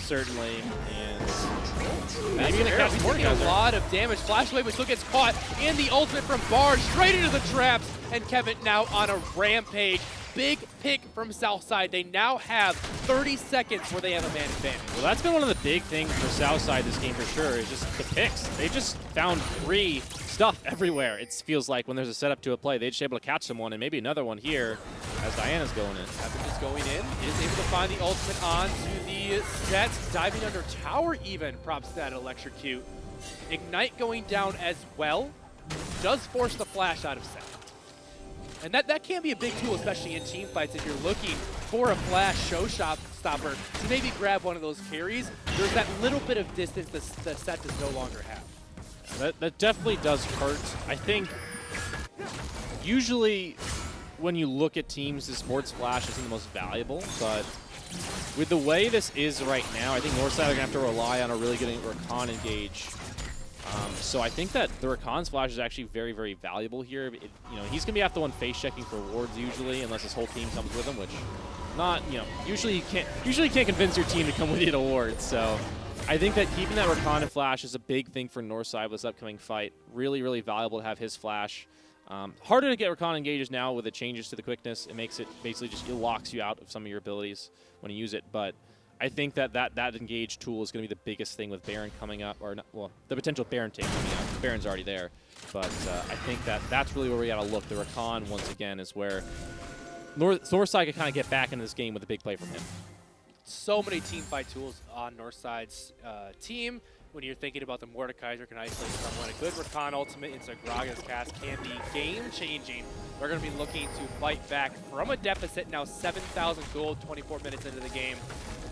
Certainly, and maybe going to catch more. A lot of damage. Flash Wave, but still gets caught. And the ultimate from Barge straight into the traps. And Kevin now on a rampage. Big pick from Southside. They now have 30 seconds where they have a man advantage. Well, that's been one of the big things for Southside this game for sure, is just the picks. They just found free stuff everywhere. It feels like when there's a setup to a play, they're just able to catch someone, and maybe another one here as Diana's going in. Kevin is going in, is able to find the ultimate on to the set, diving under tower even. Props to that electrocute. Ignite going down as well. Does force the flash out of set. And that can be a big tool, especially in team fights, if you're looking for a flash showstopper to maybe grab one of those carries. There's that little bit of distance the set does no longer have. That definitely does hurt. I think usually when you look at teams, the sports flash isn't the most valuable, but with the way this is right now, I think Northside are going to have to rely on a really good Rakan engage. So I think that the Rakan's flash is actually very, very valuable here. He's going to be after the one face checking for wards usually, unless his whole team comes with him, which usually you can't convince your team to come with you to wards. So I think that keeping that Rakan and flash is a big thing for Northside with this upcoming fight. Really, really valuable to have his flash. Harder to get Rakan engages now with the changes to the quickness. It makes it basically it locks you out of some of your abilities when you use it, but I think that engage tool is going to be the biggest thing with Baron coming up, or not, well, the potential Baron take coming up. Baron's already there, but I think that's really where we got to look. The Rakan, once again, is where Northside can kind of get back into this game with a big play from him. So many team fight tools on Northside's team. When you're thinking about the Mordekaiser can isolate someone, a good Rakan ultimate into Graga's cast can be game-changing. We're going to be looking to fight back from a deficit, now 7,000 gold, 24 minutes into the game.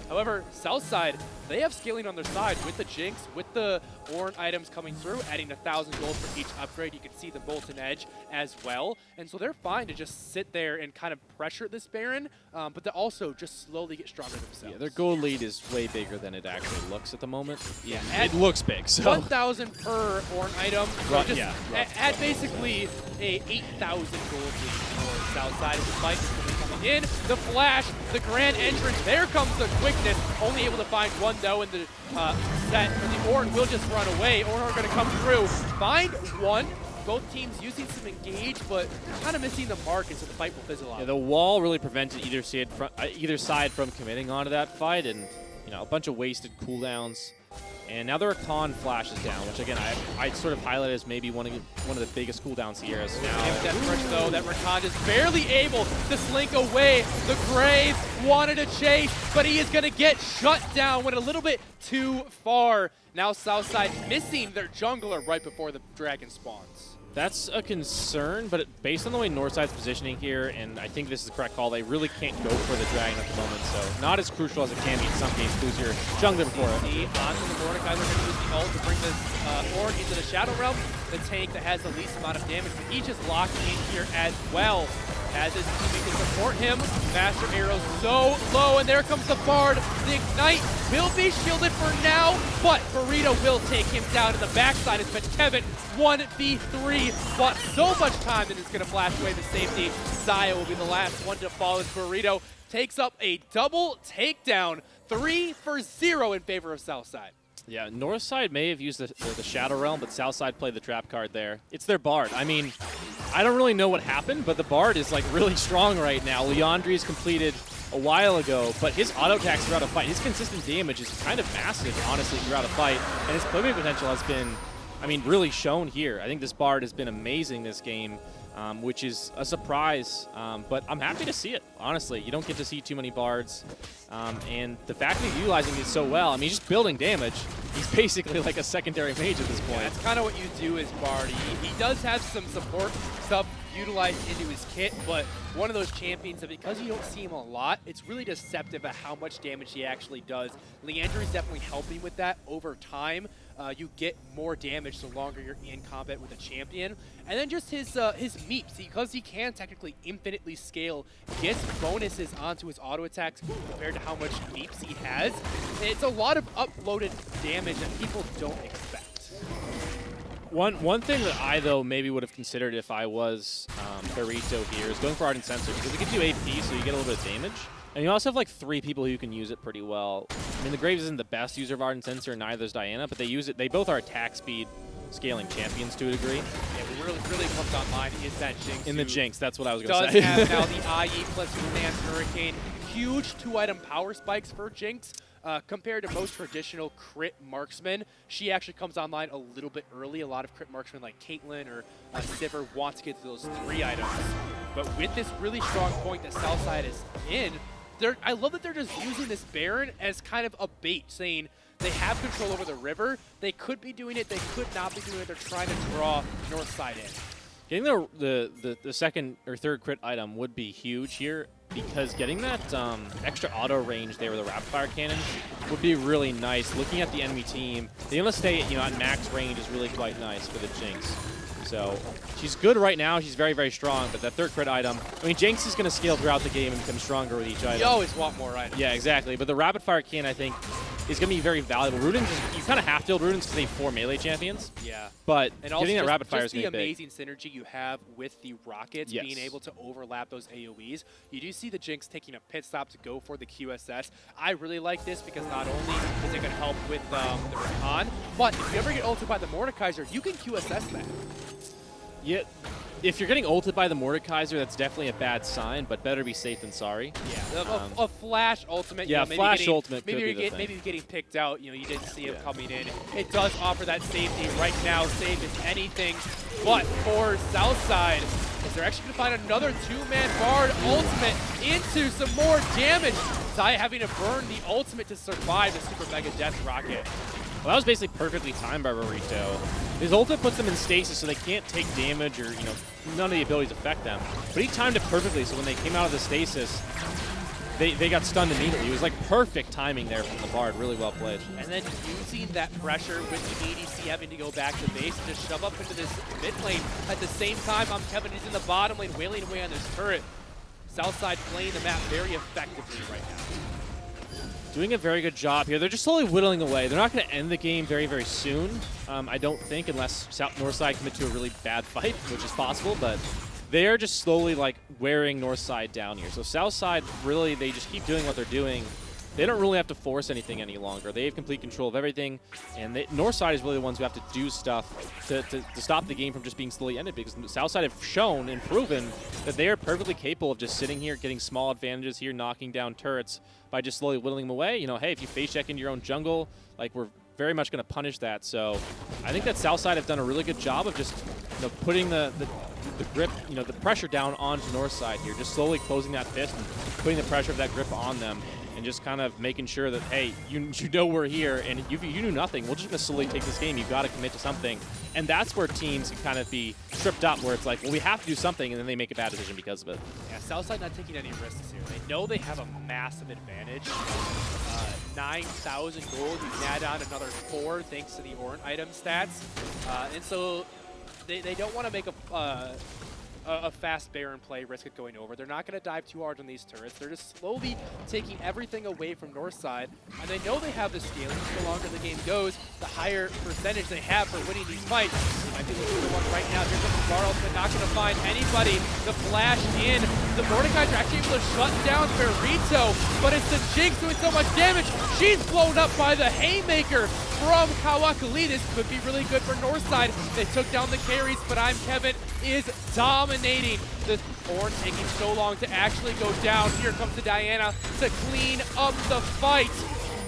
However, Southside, they have scaling on their side with the Jinx, with the Ornn items coming through, adding 1,000 gold for each upgrade. You can see the Molten Edge as well. And so they're fine to just sit there and kind of pressure this Baron, but to also just slowly get stronger themselves. Yeah, their gold lead is way bigger than it actually looks at the moment. Yeah, it looks big. So 1,000 per Ornn item. So just yeah, add basically a 8,000 gold lead for Southside. The fight is going to be coming in. The flash, the grand entrance. There comes the quickness. Only able to find one though in the set. And the Ornn will just run away. Ornn are going to come through. Find one. Both teams using some engage, but kind of missing the mark, and so the fight will fizzle out. Yeah, the wall really prevented either side from committing onto that fight, and a bunch of wasted cooldowns. And now the Rakan flashes down, which again I sort of highlighted as maybe one of the biggest cooldowns here. As now, Death Rush though, that Rakan is barely able to slink away. The Graves wanted to chase, but he is going to get shut down. Went a little bit too far. Now Southside missing their jungler right before the dragon spawns. That's a concern, but based on the way Northside's positioning here, and I think this is the correct call, they really can't go for the dragon at the moment, so not as crucial as it can be in some cases. Lose your jungler before it. See, onto the Mordekaiser, going to use the ult to bring this Ornn into the Shadow Realm, the tank that has the least amount of damage, but he just locked in here as well. As his teammate can support him, Master Arrow's so low, and there comes the Bard. The Ignite will be shielded for now, but Burrito will take him down in the backside. It's been Kevin 1v3, bought so much time that it's going to flash away the safety. Zaya will be the last one to fall as Burrito takes up a double takedown, 3-for-0 in favor of Southside. Yeah, Northside may have used the Shadow Realm, but Southside played the trap card there. It's their Bard. I mean, I don't really know what happened, but the Bard is like really strong right now. Leandri's completed a while ago, but his auto attacks throughout a fight, his consistent damage is kind of massive, honestly, throughout a fight. And his playmaking potential has been, really shown here. I think this Bard has been amazing this game, which is a surprise, but I'm happy to see it, honestly. You don't get to see too many Bards, and the fact that he's utilizing it so well, he's just building damage. He's basically like a secondary mage at this point. Yeah, that's kind of what you do as Bard. He does have some support stuff utilized into his kit, but one of those champions that because you don't see him a lot, it's really deceptive at how much damage he actually does. Leandri is definitely helping with that over time. You get more damage the longer you're in combat with a champion. And then just his meeps, because he can technically infinitely scale, gets bonuses onto his auto attacks compared to how much meeps he has. It's a lot of uploaded damage that people don't expect. One thing that I, though, maybe would have considered if I was Burrito here is going for Ardent Sensor, because it gives you AP, so you get a little bit of damage. And you also have like 3 people who can use it pretty well. The Graves isn't the best user of Ardent Sensor, and neither is Diana, but they use it. They both are attack speed scaling champions to a degree. Yeah, what really comes on mind is that Jinx. In the Jinx, that's what I was going to say. Does have now the IE plus Command Hurricane. Huge 2-item power spikes for Jinx. Compared to most traditional crit marksmen, she actually comes online a little bit early. A lot of crit marksmen like Caitlyn or Sivir want to get to those 3 items. But with this really strong point that Southside is in, I love that they're just using this Baron as kind of a bait, saying they have control over the river. They could be doing it. They could not be doing it. They're trying to draw Northside in. Getting the second or third crit item would be huge here, because getting that extra auto range there with a rapid fire cannon would be really nice. Looking at the enemy team, being able to stay at max range is really quite nice for the Jinx. So she's good right now. She's very, very strong. But that third crit item, Jinx is going to scale throughout the game and become stronger with each item. You always want more items. Yeah, exactly. But the rapid fire cannon, I think, is going to be very valuable. Ruden's, you kind of have to build Ruden's because they have 4 melee champions. Yeah. But and also getting that rapid fire is just going to the be big. amazing synergy you have with the rockets, Yes. being able to overlap those AoEs. You do see the Jinx taking a pit stop to go for the QSS. I really like this because not only is it going to help with the Rakan, but if you ever get ulted by the Mordekaiser, you can QSS that. Yeah, if you're getting ulted by the Mordekaiser, that's definitely a bad sign, but better be safe than sorry. Yeah, a flash ultimate. Yeah, you know, maybe flash getting, ultimate maybe could you're be the thing. maybe getting picked out. You know, you didn't see him coming in. It does offer that safety right now. Safe as anything, but for Southside, is they're actually gonna find another two-man Bard ultimate into some more damage. Ty having to burn the ultimate to survive the Super Mega Death Rocket. Well, that was basically perfectly timed by Rorito. His ultimate puts them in stasis so they can't take damage or, you know, none of the abilities affect them. But he timed it perfectly, so when they came out of the stasis, they got stunned immediately. It was like perfect timing there from the Bard, really well played. And then using that pressure with the ADC having to go back to base and just shove up into this mid lane. At the same time, Kevin is in the bottom lane, wailing away on this turret. Southside playing the map very effectively right now. Doing a very good job here. They're just slowly whittling away. They're not going to end the game very, very soon, I don't think, unless Northside commit to a really bad fight, which is possible, but they are just slowly like wearing Northside down here. So Southside, really, they just keep doing what they're doing. They don't really have to force anything any longer. They have complete control of everything, and Northside is really the ones who have to do stuff to stop the game from just being slowly ended, because Southside have shown and proven that they are perfectly capable of just sitting here, getting small advantages here, knocking down turrets by just slowly whittling them away. You know, hey, if you face check into your own jungle, like, we're very much going to punish that. So I think that Southside have done a really good job of just, you know, putting the grip, you know, the pressure down onto Northside here, just slowly closing that fist and putting the pressure of that grip on them, and just kind of making sure that, hey, you know we're here, and you knew nothing. We're just going to slowly take this game. You've got to commit to something. And that's where teams can kind of be tripped up, where it's like, well, we have to do something, and then they make a bad decision because of it. Yeah, Southside not taking any risks here. They know they have a massive advantage. 9,000 gold. You can add on another 4 thanks to the Orin item stats. And so they don't want to make a fast Baron play, risk it going over. They're not going to dive too hard on these turrets. They're just slowly taking everything away from Northside, and they know they have the scaling. The longer the game goes, the higher percentage they have for winning these fights. They might be looking for one right now. Here comes Barles, but not going to find anybody. The flash in. The Mordekaiser actually able to shut down Verito, but it's the Jinx doing so much damage. She's blown up by the Haymaker from Kawakali. This could be really good for Northside. They took down the carries, but Kevin is dominating. The Ornn taking so long to actually go down. Here comes the Diana to clean up the fight.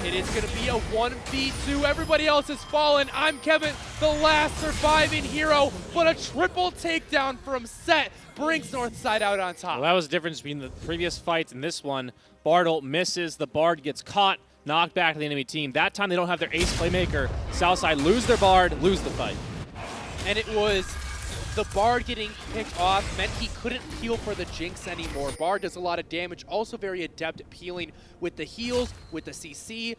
It is going to be a 1v2. Everybody else has fallen. Kevin, the last surviving hero, but a triple takedown from Set brings Northside out on top. Well, that was the difference between the previous fights and this one. Bard ult misses. The Bard gets caught, knocked back to the enemy team. That time they don't have their ace playmaker. Southside lose their Bard, lose the fight. And it was the Bard getting picked off meant he couldn't heal for the Jinx anymore. Bard does a lot of damage, also very adept at peeling with the heals, with the CC,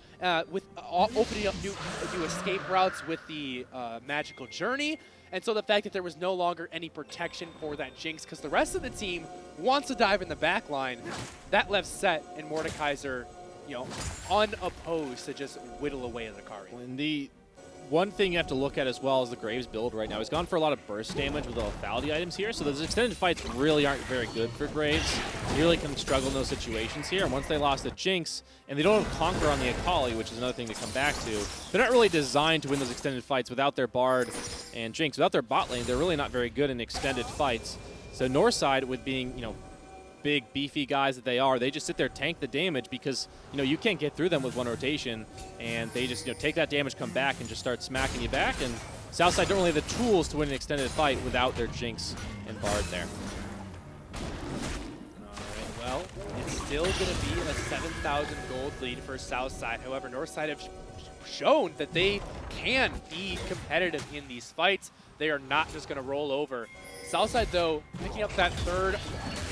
with opening up new escape routes with the Magical Journey. And so the fact that there was no longer any protection for that Jinx, because the rest of the team wants to dive in the back line, that left Set and Mordekaiser, you know, unopposed to just whittle away at the Akari. And the one thing you have to look at as well is the Graves build right now. He's gone for a lot of burst damage with the lethality items here, so those extended fights really aren't very good for Graves. He really can struggle in those situations here. And once they lost the Jinx, and they don't have Conquer on the Akali, which is another thing to come back to, they're not really designed to win those extended fights without their Bard and Jinx. Without their bot lane, they're really not very good in extended fights. So Northside, with being, you know, big, beefy guys that they are, they just sit there, tank the damage, because, you know, you can't get through them with one rotation, and they just, you know, take that damage, come back, and just start smacking you back. And Southside don't really have the tools to win an extended fight without their Jinx and Bard there. Well, it's still going to be a 7,000 gold lead for Southside. However, Northside have shown that they can be competitive in these fights. They are not just going to roll over. Southside, though, picking up that third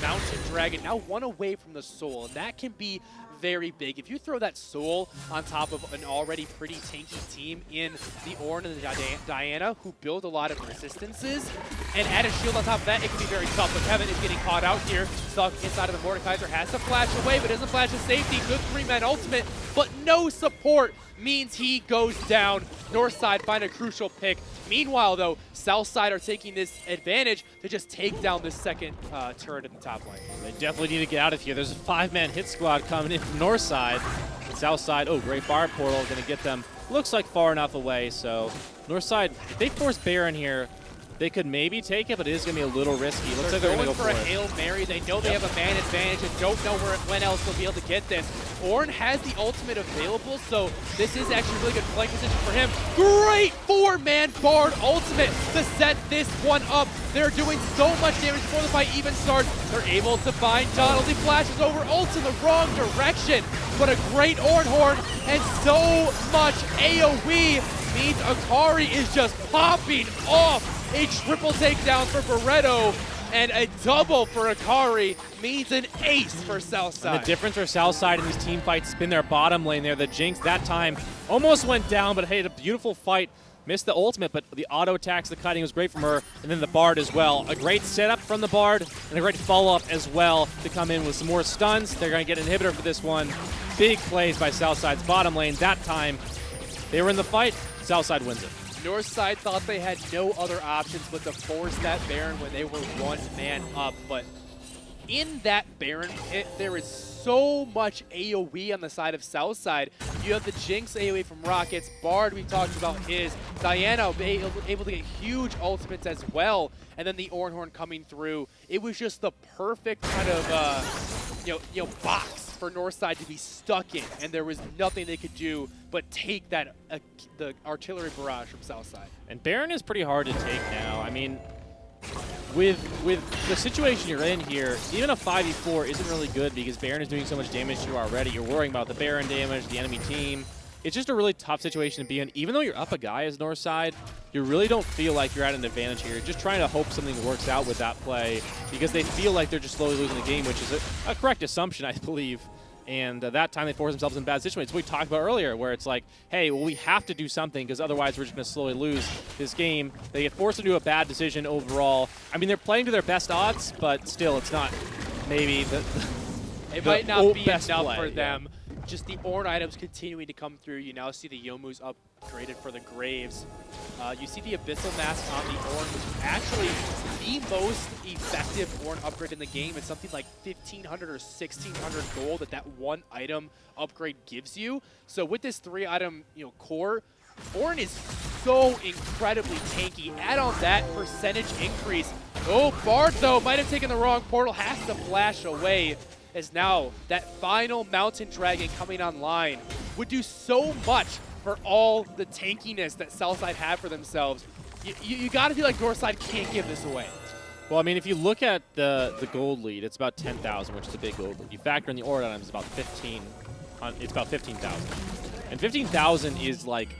Mountain Dragon, now one away from the Soul, and that can be very big. If you throw that Soul on top of an already pretty tanky team in the Ornn and the Diana, who build a lot of resistances, and add a shield on top of that, it can be very tough. But Kevin is getting caught out here, stuck inside of the Mordekaiser, has to flash away, but doesn't flash to safety. Good 3-man ultimate, but no support means he goes down. Northside find a crucial pick. Meanwhile, though, Southside are taking this advantage to just take down this second turret at the top lane. They definitely need to get out of here. There's a 5-man hit squad coming in from Northside. And Southside, oh, great Bard portal, going to get them, looks like far enough away. So Northside, if they force Baron here, They could maybe take it, but it is going to be a little risky. Looks like They're they're going going to go for a for it. Hail Mary. They know they have a man advantage and don't know when else they'll be able to get this. Ornn has the ultimate available, so this is actually a really good flank position for him. Great 4-man Bard ultimate to set this one up. They're doing so much damage before the fight even starts. They're able to find Donald. He flashes over ult in the wrong direction, but a great Ornn horn and so much AoE means Akari is just popping off. A triple takedown for Barreto and a double for Akari means an ace for Southside. And the difference for Southside in these team fights has been their bottom lane there. The Jinx that time almost went down, but had a beautiful fight. Missed the ultimate, but the auto attacks, the cutting was great from her, and then the Bard as well. A great setup from the Bard, and a great follow-up as well to come in with some more stuns. They're going to get an inhibitor for this one. Big plays by Southside's bottom lane. That time, they were in the fight. Southside wins it. Northside thought they had no other options but to force that Baron when they were 1 man up, but in that Baron pit, there is so much AoE on the side of Southside. You have the Jinx AoE from Rockets, Bard, we talked about his, Diana able to get huge ultimates as well, and then the Ornn horn coming through. It was just the perfect kind of box for Northside to be stuck in, and there was nothing they could do but take that the artillery barrage from Southside. And Baron is pretty hard to take now. I mean, with the situation you're in here, even a 5v4 isn't really good because Baron is doing so much damage to you already. You're worrying about the Baron damage, the enemy team. It's just a really tough situation to be in. Even though you're up a guy as Northside, you really don't feel like you're at an advantage here. You're just trying to hope something works out with that play because they feel like they're just slowly losing the game, which is a correct assumption, I believe. And that time they force themselves in bad situations. We talked about earlier where it's like, hey, well, we have to do something because otherwise we're just going to slowly lose this game. They get forced to do a bad decision overall. I mean, they're playing to their best odds, but still, it's not maybe it might not be best enough play, for yeah. them. Just the Ornn items continuing to come through. You now see the Yomu's upgraded for the Graves. You see the Abyssal Mask on the Ornn, which is actually the most effective Ornn upgrade in the game. It's something like 1,500 or 1,600 gold that one item upgrade gives you. So with this 3-item core, Ornn is so incredibly tanky. Add on that percentage increase. Oh, Bard though might have taken the wrong portal, has to flash away. As now that final Mountain Dragon coming online would do so much for all the tankiness that Southside had for themselves. You got to feel like Northside can't give this away. Well, I mean, if you look at the gold lead, it's about 10,000, which is a big gold lead. You factor in the Aura items, it's about 15. It's about 15,000, and 15,000 is like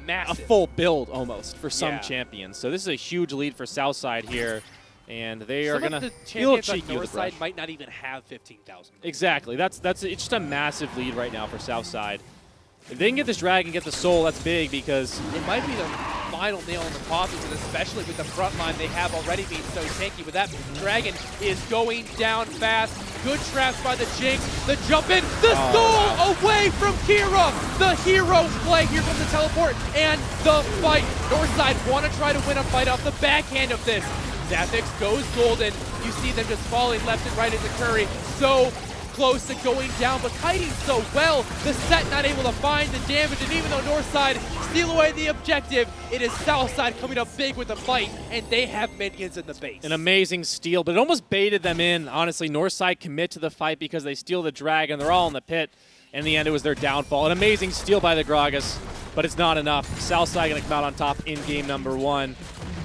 Massive. a full build almost for some Yeah. champions. So this is a huge lead for Southside here. And they are Some going of to the be a little champions on cheeky with the Northside brush. might not even have 15,000. Exactly. That's it's just a massive lead right now for Southside. If they can get this dragon, get the soul, that's big because It might be the final nail in the coffin, but especially with the front line they have already being so tanky. But that dragon is going down fast. Good traps by the Jinx. The jump in, the soul away from Kira. The hero play here from the teleport and the fight. Northside want to try to win a fight off the backhand of this. Zathix goes golden. You see them just falling left and right into Curry. So close to going down, but kiting so well. The set not able to find the damage, and even though Northside steal away the objective, it is Southside coming up big with the fight, and they have minions in the base. an amazing steal, but it almost baited them in. Honestly, Northside commit to the fight because they steal the dragon. They're all in the pit. In the end, it was their downfall. An amazing steal by the Gragas, but it's not enough. Southside going to come out on top in game number 1.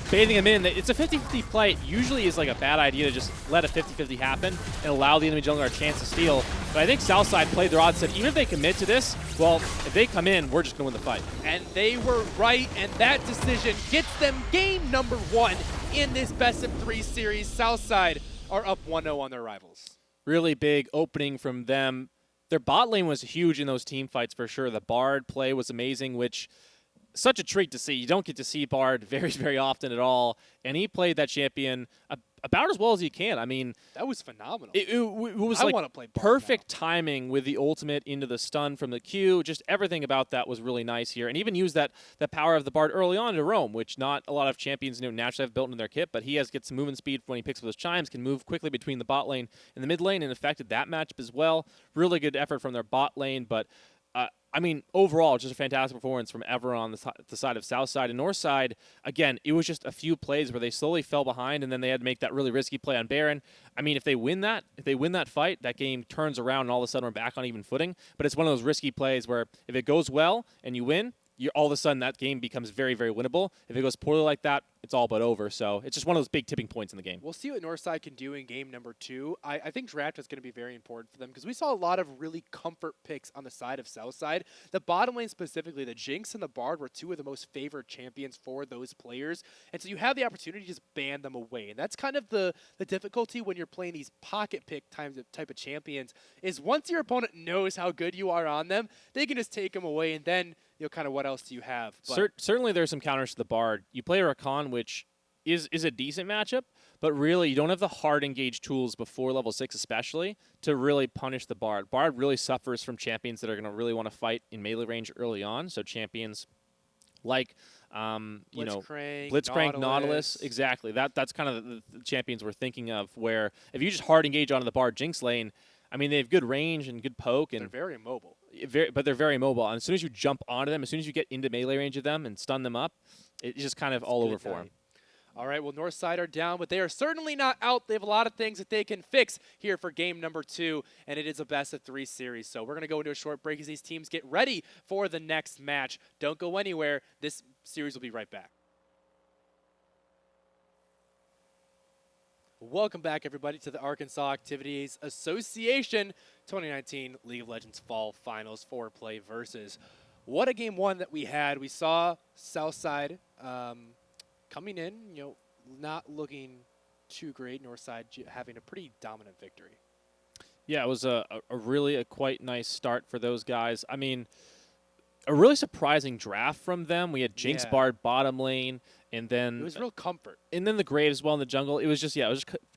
Baiting him in, it's a 50-50 play. It usually is like a bad idea to just let a 50-50 happen and allow the enemy jungler a chance to steal. But I think Southside played their odds, said even if they commit to this, well, if they come in, we're just going to win the fight. And they were right, and that decision gets them game number 1 in this best-of-3 series. Southside are up 1-0 on their rivals. Really big opening from them. Their bot lane was huge in those team fights for sure. The Bard play was amazing, which such a treat to see. You don't get to see Bard very, very often at all. And he played that champion about as well as he can. I mean, That was phenomenal. it was I like wanna play Bard perfect timing with the ultimate into the stun from the Q. Just everything about that was really nice here. And even used that power of the Bard early on to roam, which not a lot of champions naturally have built into their kit, but he gets some movement speed when he picks up those chimes, can move quickly between the bot lane and the mid lane, and affected that matchup as well. Really good effort from their bot lane, but I mean, overall, just a fantastic performance from everyone on the side of Southside. And Northside, again, it was just a few plays where they slowly fell behind, and then they had to make that really risky play on Barron. I mean, if they win that fight, that game turns around, and all of a sudden we're back on even footing. But it's one of those risky plays where if it goes well and you win, all of a sudden that game becomes very, very winnable. If it goes poorly like that, it's all but over. So it's just one of those big tipping points in the game. We'll see what Northside can do in game number 2. I think draft is going to be very important for them because we saw a lot of really comfort picks on the side of Southside. The bottom lane specifically, the Jinx and the Bard were 2 of the most favored champions for those players. And so you have the opportunity to just ban them away. And that's kind of the difficulty when you're playing these pocket pick type of champions is once your opponent knows how good you are on them, they can just take them away and then kind of what else do you have? Certainly there's some counters to the Bard. You play Rakan, which is a decent matchup, but really you don't have the hard engage tools before level 6 especially to really punish the Bard. Bard really suffers from champions that are going to really want to fight in melee range early on, so champions like Blitzcrank, Nautilus. Exactly. That's kind of the champions we're thinking of, where if you just hard engage onto the Bard Jinx lane, I mean, they have good range and good poke. And they're very mobile. But they're very mobile. And as soon as you jump onto them, as soon as you get into melee range of them and stun them up, it's just kind of all over for them. All right, well, Northside are down, but they are certainly not out. They have a lot of things that they can fix here for game number 2, and it is a best-of-3 series. So we're going to go into a short break as these teams get ready for the next match. Don't go anywhere. This series will be right back. Welcome back, everybody, to the Arkansas Activities Association 2019 League of Legends Fall Finals 4-play versus. What a game 1 that we had. We saw Southside coming in, not looking too great. Northside having a pretty dominant victory. Yeah, it was a really quite nice start for those guys. I mean, a really surprising draft from them. We had Jinx Bard bottom lane, and then it was real comfort. And then the Great as well in the jungle. It was just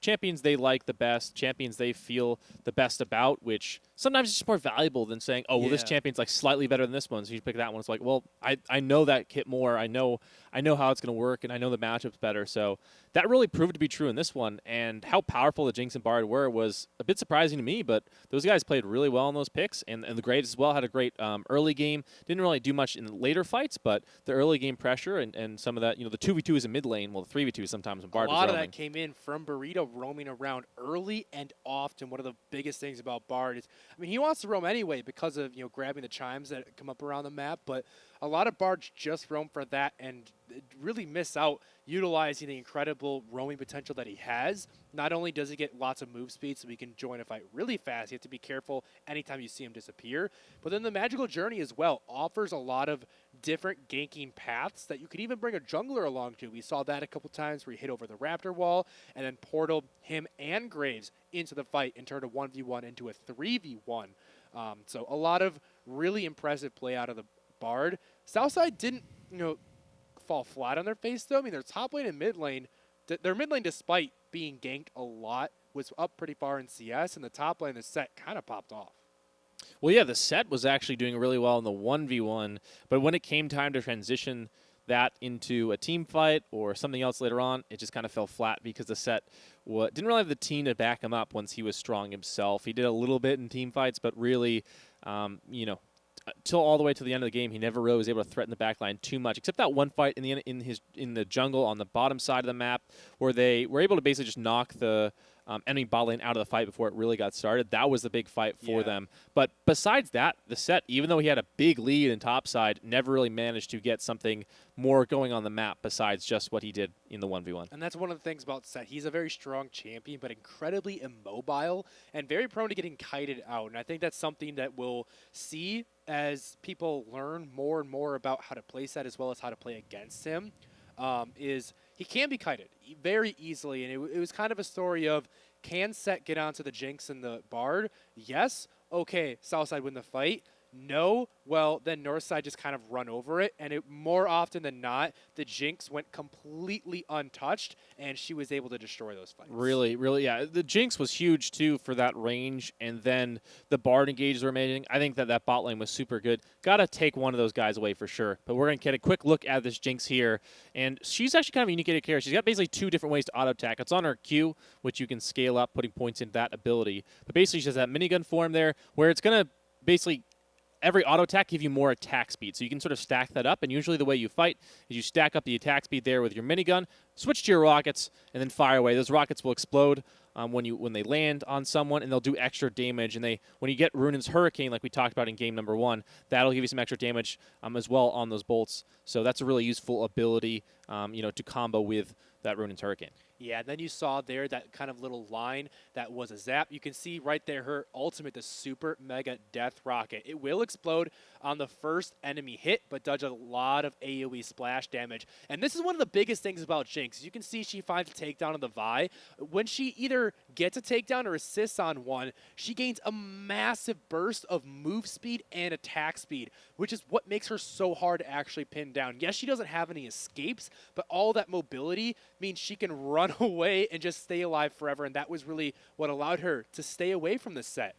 champions they like the best, champions they feel the best about, which sometimes it's just more valuable than saying, oh, well, this champion's like slightly better than this one, so you pick that one. It's like, well, I know that kit more. I know how it's going to work, and I know the matchup's better. So that really proved to be true in this one, and how powerful the Jinx and Bard were was a bit surprising to me, but those guys played really well in those picks, and the Great as well had a great early game. Didn't really do much in the later fights, but the early game pressure and some of that, the 2v2 is in mid lane, well, the 3v2 sometimes when Bard was roaming. A lot of that came in from Burrito roaming around early and often. One of the biggest things about Bard is, I mean, he wants to roam anyway because of, grabbing the chimes that come up around the map, but a lot of Bards just roam for that and really miss out utilizing the incredible roaming potential that he has. Not only does he get lots of move speed so he can join a fight really fast, you have to be careful anytime you see him disappear, but then the Magical Journey as well offers a lot of different ganking paths that you could even bring a jungler along to. We saw that a couple times where he hit over the Raptor wall and then portaled him and Graves into the fight and turned a 1v1 into a 3v1. So a lot of really impressive play out of the Bard. Southside didn't, fall flat on their face, though. I mean, their top lane and mid lane, their mid lane, despite being ganked a lot, was up pretty far in CS, and the top lane, the set kind of popped off. Well, yeah, the set was actually doing really well in the 1v1, but when it came time to transition that into a team fight or something else later on, it just kind of fell flat because the set didn't really have the team to back him up once he was strong himself. He did a little bit in team fights, but really, till all the way to the end of the game, he never really was able to threaten the backline too much, except that one fight in the jungle on the bottom side of the map where they were able to basically just knock the enemy bot lane out of the fight before it really got started. That was the big fight for them. But besides that, the set, even though he had a big lead in topside, never really managed to get something more going on the map besides just what he did in the 1v1. And that's one of the things about Set. He's a very strong champion, but incredibly immobile and very prone to getting kited out. And I think that's something that we'll see as people learn more and more about how to play Set as well as how to play against him. Is he can be kited very easily, and it was kind of a story of, can Set get onto the Jinx and the Bard? Yes. Okay, Southside win the fight. No, well, then Northside just kind of run over it, and more often than not, the Jinx went completely untouched, and she was able to destroy those fights. Really, really, yeah. The Jinx was huge, too, for that range, and then the Bard engages were amazing. I think that bot lane was super good. Got to take one of those guys away for sure, but we're going to get a quick look at this Jinx here, and she's actually kind of a unique character. She's got basically 2 different ways to auto-attack. It's on her Q, which you can scale up, putting points into that ability, but basically she has that minigun form there, where it's going to basically every auto attack give you more attack speed. So you can sort of stack that up, and usually the way you fight is you stack up the attack speed there with your minigun, switch to your rockets, and then fire away. Those rockets will explode when they land on someone, and they'll do extra damage. And when you get Runin's Hurricane, like we talked about in game number 1, that'll give you some extra damage as well on those bolts. So that's a really useful ability, to combo with that Runin's Hurricane. Yeah, and then you saw there that kind of little line that was a zap. You can see right there her ultimate, the Super Mega Death Rocket. It will explode on the first enemy hit, but does a lot of AoE splash damage. And this is one of the biggest things about Jinx. You can see she finds a takedown of the Vi. When she either gets a takedown or assists on one, she gains a massive burst of move speed and attack speed, which is what makes her so hard to actually pin down. Yes, she doesn't have any escapes, but all that mobility means she can run away and just stay alive forever, and that was really what allowed her to stay away from the set.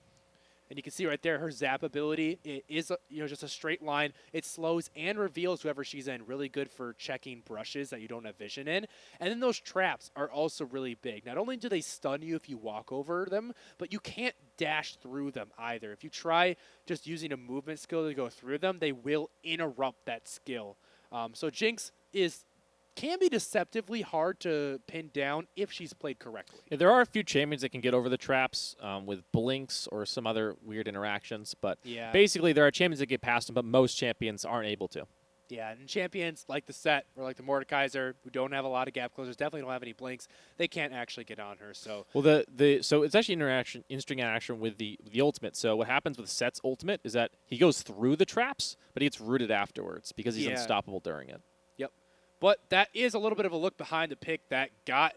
And you can see right there her zap ability. It is just a straight line. It slows and reveals whoever she's in. Really good for checking brushes that you don't have vision in. And then those traps are also really big. Not only do they stun you if you walk over them, but you can't dash through them either. If you try just using a movement skill to go through them, they will interrupt that skill. So Jinx can be deceptively hard to pin down if she's played correctly. Yeah, there are a few champions that can get over the traps with blinks or some other weird interactions, but basically there are champions that get past them, but most champions aren't able to. Yeah, and champions like the Set or like the Mordekaiser, who don't have a lot of gap closers, definitely don't have any blinks, they can't actually get on her. So so it's actually interesting interaction with the ultimate. So what happens with Set's ultimate is that he goes through the traps, but he gets rooted afterwards because he's unstoppable during it. Yep. But that is a little bit of a look behind the pick that got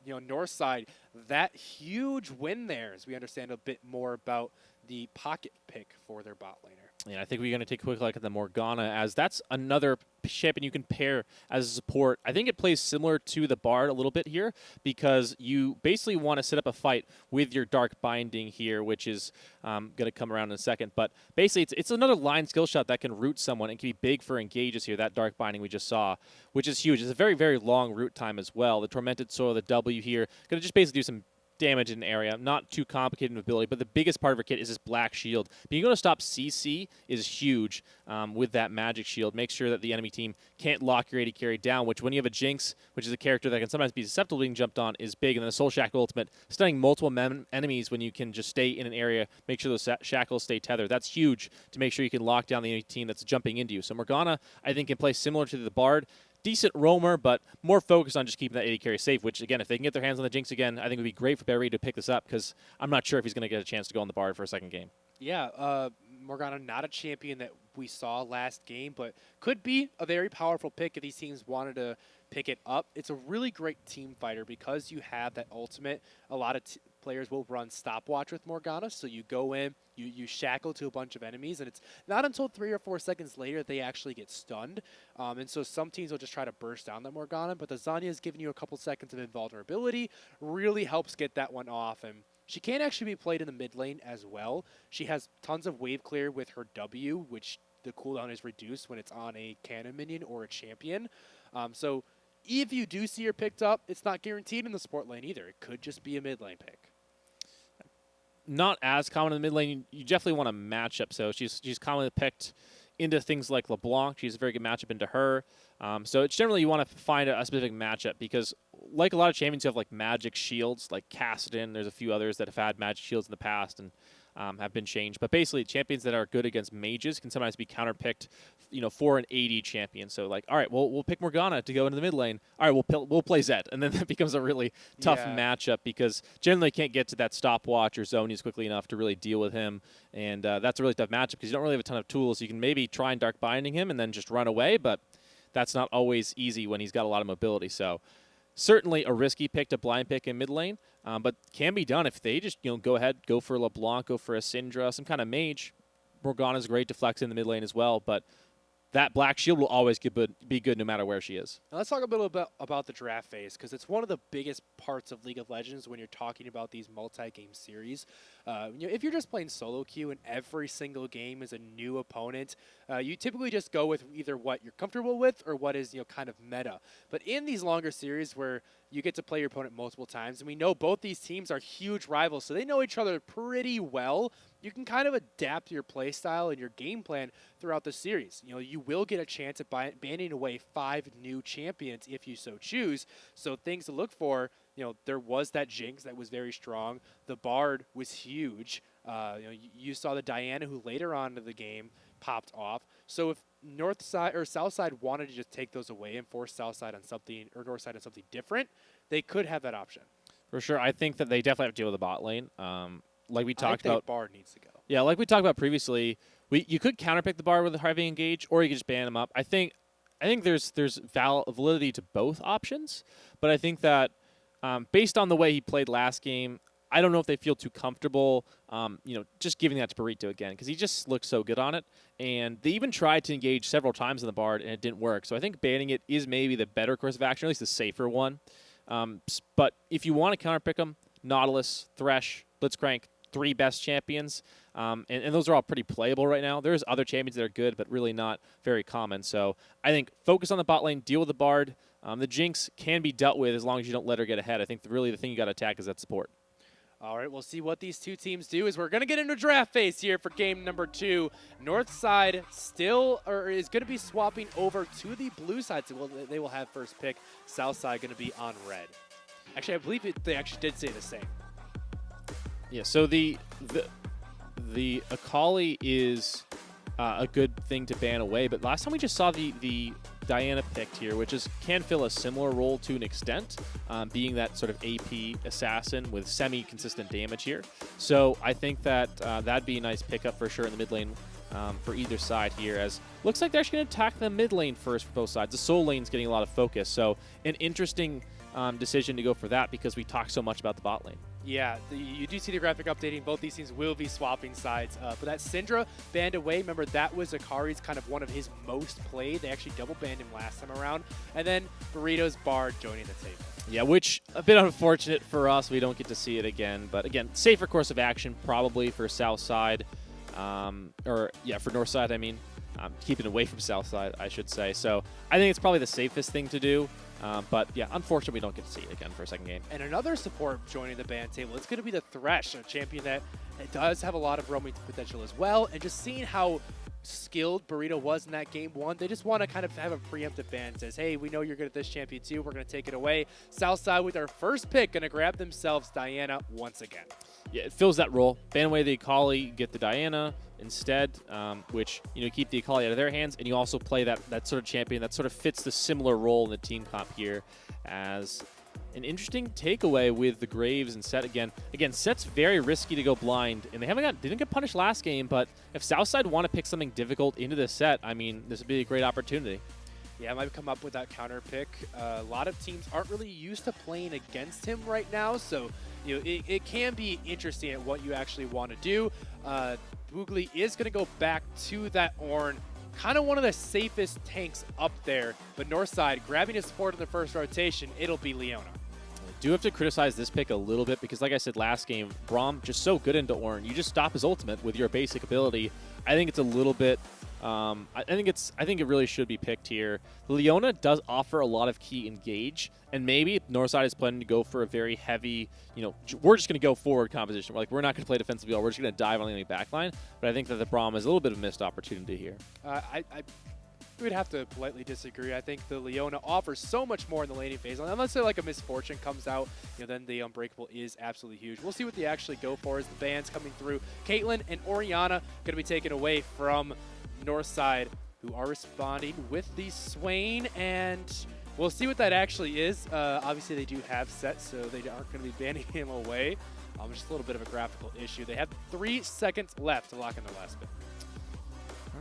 Northside that huge win there, as we understand a bit more about the pocket pick for their bot laner. And I think we're going to take a quick look at the Morgana, as that's another champion you can pair as a support. I think it plays similar to the Bard a little bit here, because you basically want to set up a fight with your Dark Binding here, which is going to come around in a second. But basically, it's another line skill shot that can root someone and can be big for engages here, that Dark Binding we just saw, which is huge. It's a very, very long root time as well. The Tormented Soil, the W here, going to just basically do some damage in an area. Not too complicated of ability, but the biggest part of her kit is this black shield. Being able to stop CC is huge with that magic shield. Make sure that the enemy team can't lock your AD carry down, which when you have a Jinx, which is a character that can sometimes be susceptible to being jumped on, is big. And then the Soul Shackle ultimate, stunning multiple enemies when you can just stay in an area, make sure those shackles stay tethered. That's huge to make sure you can lock down the enemy team that's jumping into you. So Morgana, I think, can play similar to the Bard. Decent roamer, but more focused on just keeping that AD carry safe, which, again, if they can get their hands on the Jinx again, I think it would be great for Barry to pick this up, because I'm not sure if he's going to get a chance to go on the Bard for a second game. Yeah, Morgana, not a champion that we saw last game, but could be a very powerful pick if these teams wanted to pick it up. It's a really great team fighter because you have that ultimate. A lot of players will run stopwatch with Morgana, so you go in, you shackle to a bunch of enemies, and it's not until 3 or 4 seconds later that they actually get stunned. And so some teams will just try to burst down that Morgana, but the Zanya is giving you a couple seconds of invulnerability, really helps get that one off. And she can actually be played in the mid lane as well. She has tons of wave clear with her W, which the cooldown is reduced when it's on a cannon minion or a champion. So if you do see her picked up, it's not guaranteed in the support lane either. It could just be a mid lane pick. Not as common in the mid lane. You definitely want a matchup. So she's commonly picked into things like LeBlanc. She's a very good matchup into her. So it's generally you want to find a specific matchup, because like a lot of champions who have like magic shields, like Kassadin, there's a few others that have had magic shields in the past and have been changed. But basically, champions that are good against mages can sometimes be counterpicked, for an AD champion. So like, all right, we'll pick Morgana to go into the mid lane. All right, we'll play Zed, and then that becomes a really tough matchup, because generally you can't get to that stopwatch or zonies quickly enough to really deal with him, and that's a really tough matchup because you don't really have a ton of tools. You can maybe try and Dark Binding him and then just run away, but that's not always easy when he's got a lot of mobility. So certainly a risky pick to blind pick in mid lane, but can be done if they just go ahead, go for LeBlanc, go for a Syndra, some kind of mage. Morgana's great to flex in the mid lane as well, but that black shield will always be good no matter where she is. Now let's talk a little bit about the draft phase, because it's one of the biggest parts of League of Legends when you're talking about these multi-game series. If you're just playing solo queue and every single game is a new opponent, you typically just go with either what you're comfortable with or what is kind of meta. But in these longer series where you get to play your opponent multiple times, and we know both these teams are huge rivals, so they know each other pretty well. you can kind of adapt your play style and your game plan throughout the series. You know, you will get a chance at banding away 5 new champions if you so choose. So things to look for, you know, there was that Jinx that was very strong. The Bard was huge. You know, you saw the Diana, who later on in the game popped off. So if Northside or Southside wanted to just take those away and force Southside on something, or Northside on something different, they could have that option. For sure. I think that they definitely have to deal with the bot lane. Like we talked about, Bard needs to go. Yeah, like we talked about previously, you could counterpick the Bard with a heavy engage, or you could just ban him up. I think there's validity to both options, but I think that based on the way he played last game, I don't know if they feel too comfortable, you know, just giving that to Burrito again, because he just looks so good on it. And they even tried to engage several times in the Bard, and it didn't work. So I think banning it is maybe the better course of action, or at least the safer one. But if you want to counterpick them, Nautilus, Thresh, Blitzcrank, 3 best champions, and those are all pretty playable right now. There's other champions that are good, but really not very common. So I think focus on the bot lane, deal with the Bard. The Jinx can be dealt with as long as you don't let her get ahead. I think really the thing you got to attack is that support. All right, we'll see what these two teams do as we're going to get into draft phase here for game number 2. Northside is going to be swapping over to the blue side, so they will have first pick. Southside going to be on red. Actually, I believe they actually did say the same. Yeah, so the Akali is a good thing to ban away, but last time we just saw the Diana picked here, which can fill a similar role to an extent, being that sort of AP assassin with semi-consistent damage here. So I think that that'd be a nice pickup for sure in the mid lane for either side here, as looks like they're actually going to attack the mid lane first for both sides. The soul lane's getting a lot of focus, so an interesting decision to go for that because we talk so much about the bot lane. Yeah, you do see the graphic updating. Both these teams will be swapping sides. But that Syndra banned away, remember that was Akari's kind of one of his most played. They actually double banned him last time around. And then Burrito's Bard joining the table. Yeah, which a bit unfortunate for us. We don't get to see it again. But again, safer course of action probably for Southside. For Northside, I mean. Keeping away from Southside, I should say. So I think it's probably the safest thing to do. But yeah, unfortunately, we don't get to see it again for a second game. And another support joining the ban table, it's going to be the Thresh, a champion that does have a lot of roaming potential as well. And just seeing how skilled Burrito was in that game 1, they just want to kind of have a preemptive ban. Says, hey, we know you're good at this champion too. We're going to take it away. Southside with their first pick, going to grab themselves Diana once again. Yeah, it fills that role. Ban away the Akali, get the Diana instead, which, you know, keep the Akali out of their hands, and you also play that sort of champion that sort of fits the similar role in the team comp here as an interesting takeaway with the Graves and Set again. Again, Set's very risky to go blind, and they didn't get punished last game, but if Southside want to pick something difficult into the Set, I mean, this would be a great opportunity. Yeah, I might come up with that counter pick. A lot of teams aren't really used to playing against him right now, so you know it can be interesting at what you actually want to do. Boogly is going to go back to that Ornn, kind of one of the safest tanks up there, but Northside grabbing his support in the first rotation, it'll be Leona. I do have to criticize this pick a little bit because, like I said last game, Braum just so good into Ornn. You just stop his ultimate with your basic ability. I think it's a little bit. I think it really should be picked here. Leona does offer a lot of key engage, and maybe Northside is planning to go for a very heavy, you know, we're just going to go forward composition. We're not going to play defensively. We're just going to dive on the enemy backline. But I think that the Braum is a little bit of a missed opportunity here. I would have to politely disagree. I think the Leona offers so much more in the laning phase. Unless like a misfortune comes out, you know, then the Unbreakable is absolutely huge. We'll see what they actually go for as the bans coming through. Caitlyn and Orianna going to be taken away from Northside, who are responding with the Swain, and we'll see what that actually is. Obviously, they do have Set, so they aren't going to be banning him away. Just a little bit of a graphical issue. They have 3 seconds left to lock in their last pick.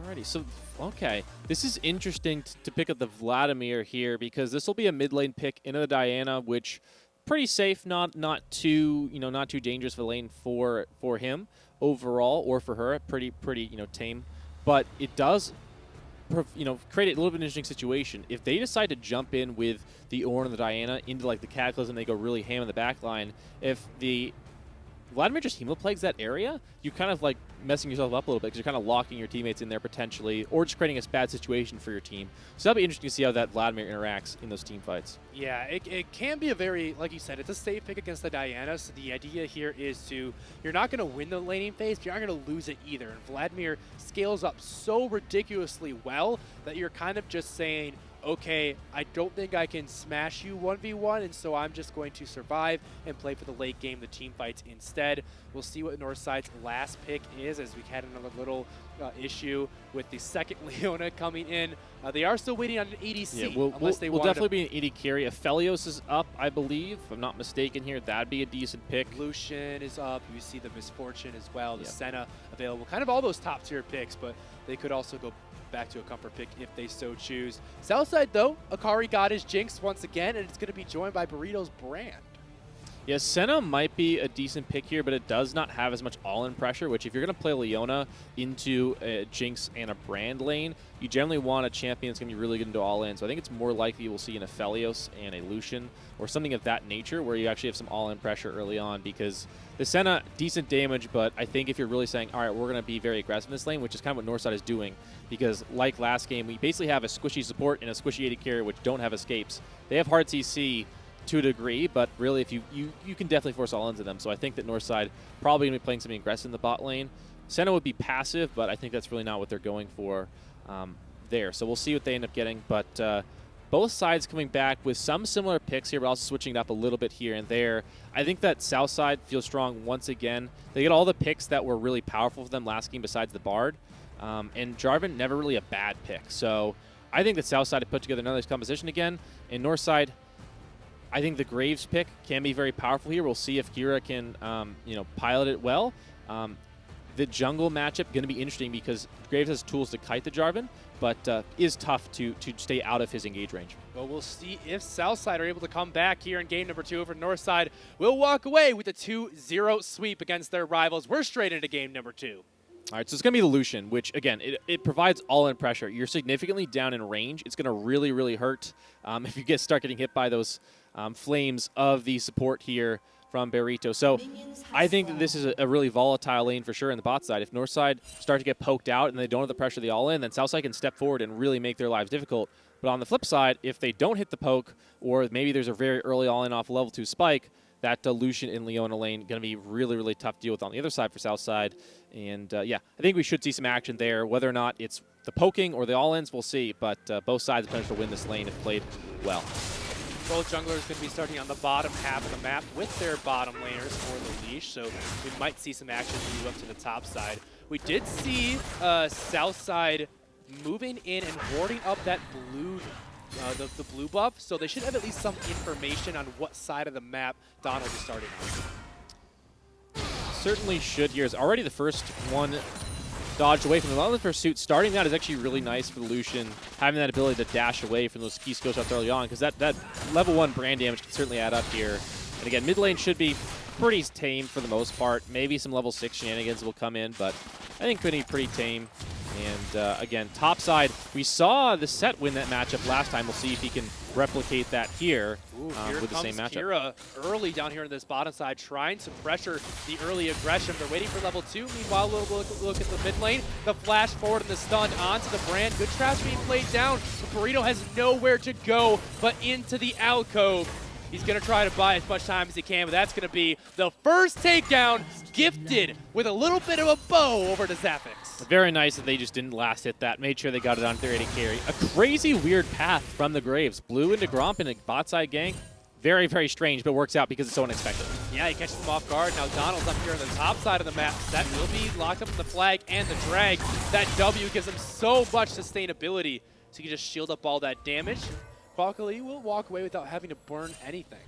Alrighty, so, okay. This is interesting to pick up the Vladimir here because this will be a mid lane pick into the Diana, which pretty safe, not too dangerous of a lane for him overall, or for her, pretty tame. But it does, create a little bit of an interesting situation. If they decide to jump in with the Ornn and the Diana into like the Cataclysm, they go really ham in the back line. If the Vladimir just hemoplagues that area, you're kind of like messing yourself up a little bit because you're kind of locking your teammates in there potentially, or just creating a bad situation for your team. So that'll be interesting to see how that Vladimir interacts in those team fights. Yeah, it can be a very, like you said, it's a safe pick against the Diana. So the idea here is you're not going to win the laning phase, but you're not going to lose it either. And Vladimir scales up so ridiculously well that you're kind of just saying, okay, I don't think I can smash you 1v1, and so I'm just going to survive and play for the late game, the team fights instead. We'll see what Northside's last pick is, as we had another little issue with the second Leona coming in. They are still waiting on an ADC, unless they will wanted definitely be an AD carry. Aphelios is up, I believe, if I'm not mistaken here. That'd be a decent pick. Lucian is up. You see the Misfortune as well, the Senna available. Kind of all those top-tier picks, but they could also go back to a comfort pick if they so choose. Southside, though, Akari got his Jinx once again, and it's going to be joined by Burrito's Brand. Yeah, Senna might be a decent pick here, but it does not have as much all-in pressure, which if you're going to play Leona into a Jinx and a Brand lane, you generally want a champion that's going to be really good into all-in. So I think it's more likely we'll see an Aphelios and a Lucian or something of that nature where you actually have some all-in pressure early on, because the Senna, decent damage, but I think if you're really saying, all right, we're going to be very aggressive in this lane, which is kind of what Northside is doing, because like last game, we basically have a squishy support and a squishy AD carry which don't have escapes. They have hard CC to a degree, but really if you can definitely force all into them. So I think that Northside probably going to be playing something aggressive in the bot lane. Senna would be passive, but I think that's really not what they're going for there. So we'll see what they end up getting. But both sides coming back with some similar picks here, but also switching it up a little bit here and there. I think that Southside feels strong once again. They get all the picks that were really powerful for them last game besides the Bard. And Jarvan, never really a bad pick. So I think that Southside have put together another composition again. And Northside, I think the Graves pick can be very powerful here. We'll see if Kira can, pilot it well. The jungle matchup going to be interesting because Graves has tools to kite the Jarvan, but is tough to stay out of his engage range. Well, we'll see if Southside are able to come back here in game number 2 over Northside. We'll walk away with a 2-0 sweep against their rivals. We're straight into game number 2. All right, so it's going to be the Lucian, which, again, it provides all-in pressure. You're significantly down in range. It's going to really, really hurt if you start getting hit by those flames of the support here from Burrito. So I think that this is a really volatile lane for sure in the bot side. If Northside start to get poked out and they don't have the pressure of the all-in, then Southside can step forward and really make their lives difficult. But on the flip side, if they don't hit the poke, or maybe there's a very early all-in off level 2 spike, that Lucian in Leona lane going to be really, really tough to deal with on the other side for Southside. And yeah, I think we should see some action there. Whether or not it's the poking or the all-ins, we'll see. But both sides have potential to win this lane if played well. Both junglers going to be starting on the bottom half of the map with their bottom laners for the leash, so we might see some action move up to the top side. We did see Southside moving in and warding up that blue, the blue buff, so they should have at least some information on what side of the map Donald is starting on. Certainly should here. Is already the first one dodged away from the Relentless Pursuit. Starting that is actually really nice for the Lucian, having that ability to dash away from those key skill shots early on, because that level 1 brand damage can certainly add up here. And again, mid lane should be pretty tame for the most part. Maybe some level 6 shenanigans will come in, but I think could be pretty tame. And again, top side, we saw the set win that matchup last time. We'll see if he can replicate that here with the same matchup. Kira early down here on this bottom side, trying to pressure the early aggression. They're waiting for level 2. Meanwhile, we'll look at the mid lane. The flash forward and the stun onto the Brand. Good traps being played down. But Burrito has nowhere to go but into the alcove. He's going to try to buy as much time as he can, but that's going to be the first takedown, gifted with a little bit of a bow over to Zappix. Very nice that they just didn't last hit that. Made sure they got it on their AD carry. A crazy weird path from the Graves. Blue into Gromp in a bot side gank. Very, very strange, but works out because it's so unexpected. Yeah, he catches them off guard. Now Donald's up here on the top side of the map. That will be locked up in the flag and the drag. That W gives him so much sustainability, so he can just shield up all that damage. Qualkali will walk away without having to burn anything.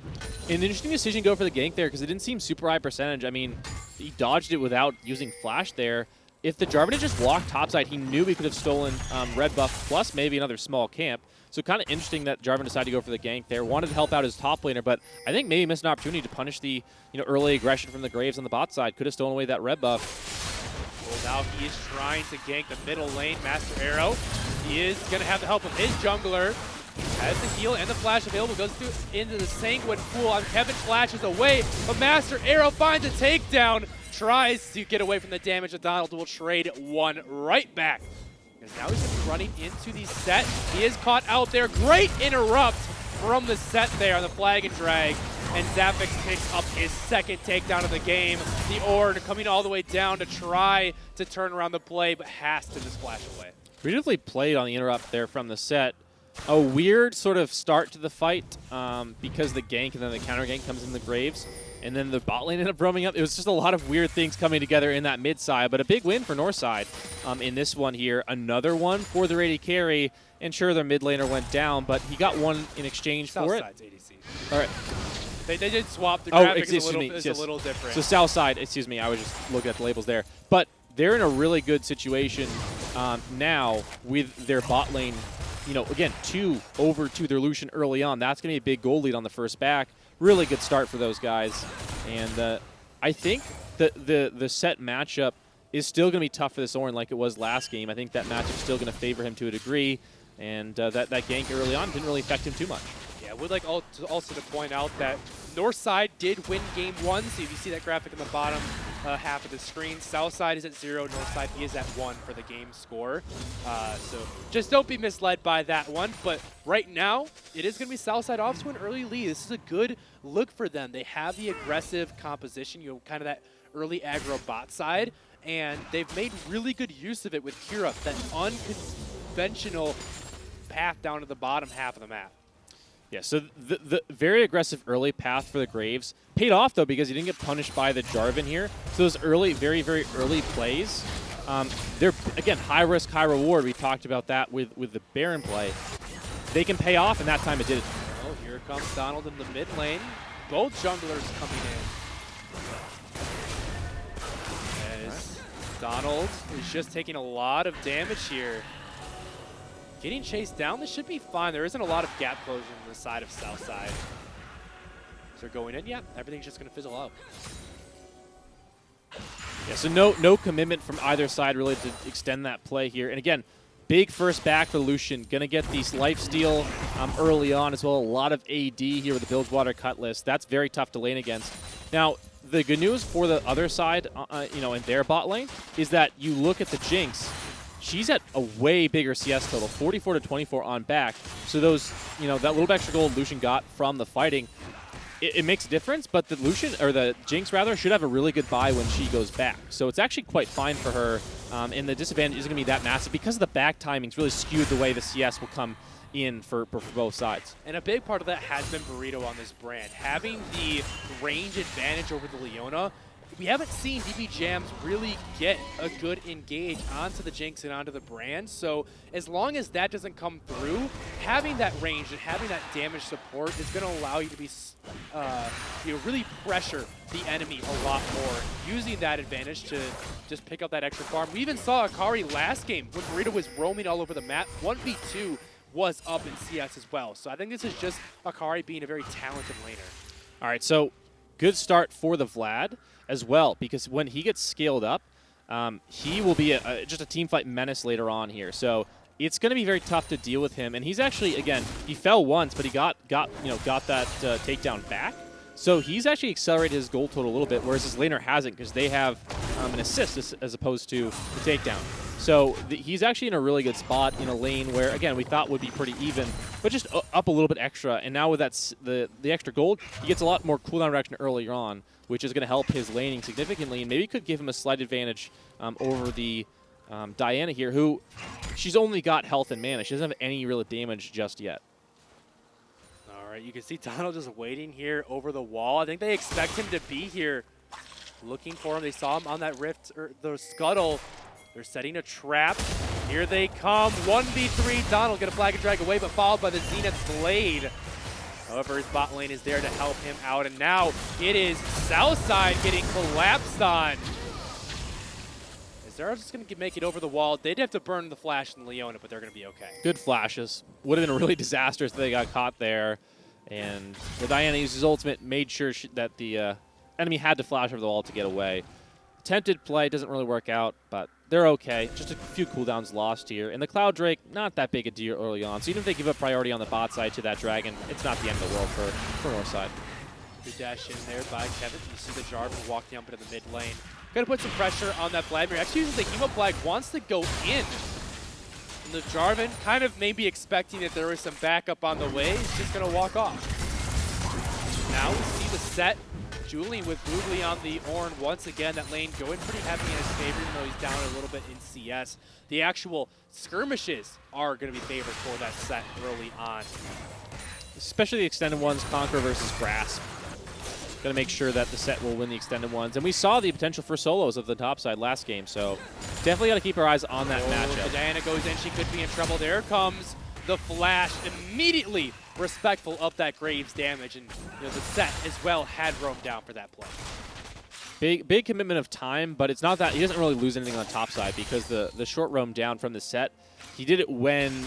An interesting decision to go for the gank there because it didn't seem super high percentage. I mean, he dodged it without using flash there. If the Jarvan had just walked topside, he knew he could have stolen red buff plus maybe another small camp. So kind of interesting that Jarvan decided to go for the gank there. Wanted to help out his top laner, but I think maybe missed an opportunity to punish the early aggression from the Graves on the bot side. Could have stolen away that red buff. Well, now he is trying to gank the middle lane. Master Arrow. He is going to have the help of his jungler. Has the heal and the flash available, goes into the Sanguine pool on Kevin, flashes away, but Master Arrow finds a takedown, tries to get away from the damage, and Donald will trade one right back. Because now he's going to be running into the set. He is caught out there. Great interrupt from the set there on the flag and drag. And Zapix picks up his second takedown of the game. The Ord coming all the way down to try to turn around the play, but has to just flash away. Beautifully played on the interrupt there from the set. A weird sort of start to the fight because the gank and then the counter gank comes in the Graves. And then the bot lane ended up roaming up. It was just a lot of weird things coming together in that mid side, but a big win for Northside in this one here. Another one for the Rady carry. And sure, their mid laner went down, but he got one in exchange for it. Southside's ADC. All right. They did swap. The graphic is Yes. a little different. So Southside, excuse me, I was just looking at the labels there. But they're in a really good situation now with their bot lane. You know, again, 2 over to their Lucian early on. That's going to be a big goal lead on the first back. Really good start for those guys. And I think the set matchup is still going to be tough for this Orin like it was last game. I think that matchup's still going to favor him to a degree. And that gank early on didn't really affect him too much. Yeah, I would like also to point out that Northside did win game 1. So if you see that graphic in the bottom half of the screen, Southside is at 0, Northside is at 1 for the game score. So just don't be misled by that one. But right now, it is going to be Southside off to an early lead. This is a good look for them. They have the aggressive composition, you know, kind of that early aggro bot side, and they've made really good use of it with Kira, that unconventional path down to the bottom half of the map. Yeah, so the very aggressive early path for the Graves paid off, though, because he didn't get punished by the Jarvan here. So those early, very, very early plays, they're, again, high risk, high reward. We talked about that with the Baron play. They can pay off, and that time it did. Oh, here comes Donald in the mid lane. Both junglers coming in. As Donald is just taking a lot of damage here. Getting chased down, this should be fine. There isn't a lot of gap closure on the side of Southside. So they're going in, yeah, everything's just going to fizzle out. Yeah, so no commitment from either side really to extend that play here. And again, big first back for Lucian. Going to get these lifesteal early on as well. A lot of AD here with the Bilgewater Cutlass. That's very tough to lane against. Now, the good news for the other side, you know, in their bot lane, is that you look at the Jinx. She's at a way bigger CS total, 44 to 24 on back. So those, you know, that little bit extra gold Lucian got from the fighting, it makes a difference. But the Lucian, or the Jinx rather, should have a really good buy when she goes back. So it's actually quite fine for her. And the disadvantage isn't going to be that massive because of the back timing's really skewed the way the CS will come in for both sides. And a big part of that has been Burrito on this brand. Having the range advantage over the Leona, we haven't seen DB Jams really get a good engage onto the Jinx and onto the brand. So as long as that doesn't come through, having that range and having that damage support is going to allow you to be, you know, really pressure the enemy a lot more. Using that advantage to just pick up that extra farm. We even saw Akari last game when Burrito was roaming all over the map. 1v2 was up in CS as well. So I think this is just Akari being a very talented laner. All right, so good start for the Vlad as well, because when he gets scaled up, he will be just a team fight menace later on here. So it's going to be very tough to deal with him. And he's actually, again, he fell once, but he got that takedown back. So he's actually accelerated his goal total a little bit, whereas his laner hasn't, because they have an assist as opposed to the takedown. So he's actually in a really good spot in a lane where, again, we thought would be pretty even, but just up a little bit extra. And now with that the extra gold, he gets a lot more cooldown reduction earlier on, which is going to help his laning significantly, and maybe could give him a slight advantage over the Diana here, who she's only got health and mana. She doesn't have any real damage just yet. All right, you can see Donald just waiting here over the wall. I think they expect him to be here, looking for him. They saw him on that rift, or the scuttle. They're setting a trap. Here they come. 1v3. Donald gonna flag and drag away, but followed by the Zenith's Blade. However, his bot lane is there to help him out. And now it is Southside getting collapsed on. They're just going to make it over the wall. They'd have to burn the flash in Leona, but they're going to be okay. Good flashes. Would have been really disastrous if they got caught there. And the Diana used his ultimate, made sure that the enemy had to flash over the wall to get away. Attempted play doesn't really work out, but they're okay. Just a few cooldowns lost here. And the Cloud Drake, not that big a deal early on. So even if they give up priority on the bot side to that Dragon, it's not the end of the world for Northside. Good dash in there by Kevin. You see the Jarvan walking up into the mid lane. Gonna put some pressure on that Vladimir. Actually uses the Emo Flag, wants to go in. And the Jarvan kind of maybe expecting that there was some backup on the way. He's just gonna walk off. Now we see the set. Julian with Googly on the Ornn once again. That lane going pretty heavy in his favor, even though he's down a little bit in CS. The actual skirmishes are going to be favored for that set early on. Especially the extended ones, Conquer versus Grasp. Got to make sure that the set will win the extended ones. And we saw the potential for solos of the top side last game, so definitely got to keep our eyes on that matchup. Diana goes in, she could be in trouble. There comes the flash, immediately respectful of that Graves damage, and the set as well had roamed down for that play. Big commitment of time, but it's not that he doesn't really lose anything on top side because the short roam down from the set, he did it when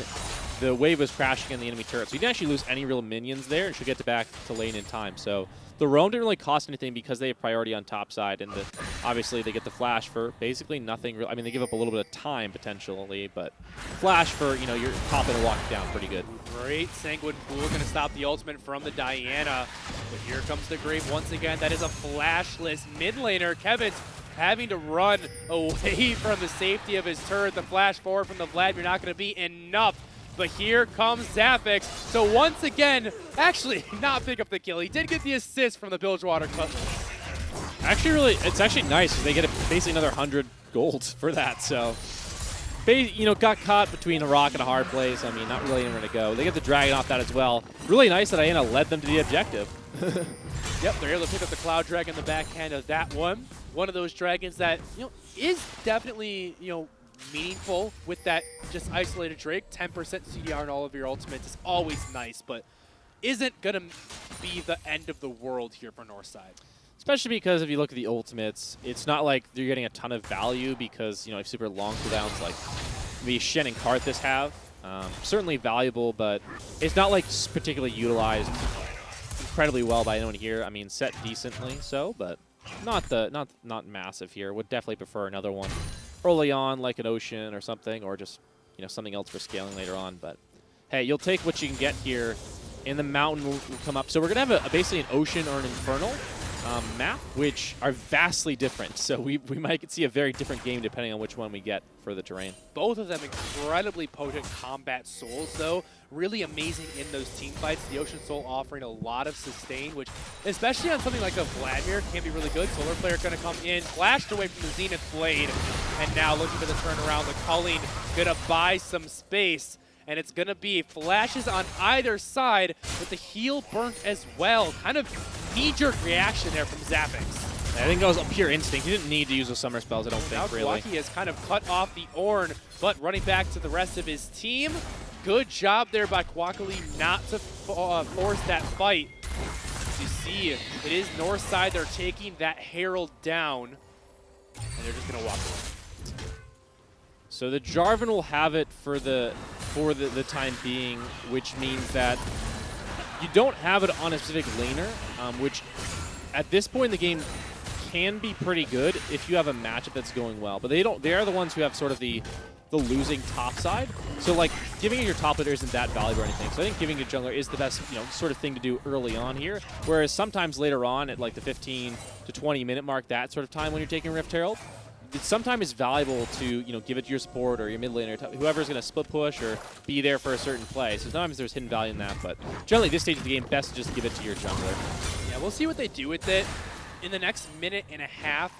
the wave was crashing in the enemy turret. So he didn't actually lose any real minions there and should get back to lane in time. So the roam didn't really cost anything because they have priority on top side, and obviously they get the flash for basically nothing. I mean, they give up a little bit of time potentially, but flash for, you're popping and walking down pretty good. Great Sanguine Pool, going to stop the ultimate from the Diana. But here comes the Grave once again. That is a flashless mid laner. Kevin's having to run away from the safety of his turret. The flash forward from the Vlad, you're not going to be enough. But here comes Zapix. So once again, actually not pick up the kill. He did get the assist from the Bilgewater Cutlass. Actually, it's actually nice because they get basically another 100 gold for that. So, got caught between a rock and a hard place. I mean, not really anywhere to go. They get the Dragon off that as well. Really nice that Diana led them to the objective. Yep, they're able to pick up the Cloud Dragon in the backhand of that one. One of those dragons that, is definitely, meaningful with that just isolated Drake. 10% CDR in all of your ultimates is always nice, but isn't going to be the end of the world here for Northside. Especially because if you look at the ultimates, it's not like you're getting a ton of value because, if super long cooldowns like the Shen and Karthus have. Certainly valuable, but it's not like particularly utilized incredibly well by anyone here. I mean, set decently so, but not massive here. Would definitely prefer another one early on, like an Ocean or something, or just something else for scaling later on. But hey, you'll take what you can get here, and the mountain will come up. So we're gonna have basically an Ocean or an Infernal map, which are vastly different. So we might see a very different game depending on which one we get for the terrain. Both of them incredibly potent combat souls, though. Really amazing in those team fights. The Ocean Soul offering a lot of sustain, which, especially on something like a Vladimir, can be really good. Solar Player going to come in, flashed away from the Zenith Blade, and now looking for the turnaround. The Culling going to buy some space, and it's going to be flashes on either side with the heal burnt as well. Kind of knee-jerk reaction there from Zapix. I think that was a pure instinct. He didn't need to use those summer spells, I don't think, really. Now has kind of cut off the Ornn, but running back to the rest of his team. Good job there by Kwakali not to force that fight. As you see, it is Northside. They're taking that Herald down, and they're just going to walk away. So the Jarvan will have it for the time being, which means that you don't have it on a specific laner, which at this point in the game can be pretty good if you have a matchup that's going well. But they don't. They are the ones who have sort of the losing top side. So like giving it your top laner isn't that valuable or anything. So I think giving it jungler is the best sort of thing to do early on here. Whereas sometimes later on at like the 15 to 20 minute mark, that sort of time when you're taking Rift Herald, it sometimes is valuable to give it to your support or your mid laner, whoever's going to split push or be there for a certain play. So sometimes there's hidden value in that, but generally this stage of the game, best to just give it to your jungler. Yeah, we'll see what they do with it. In the next minute and a half,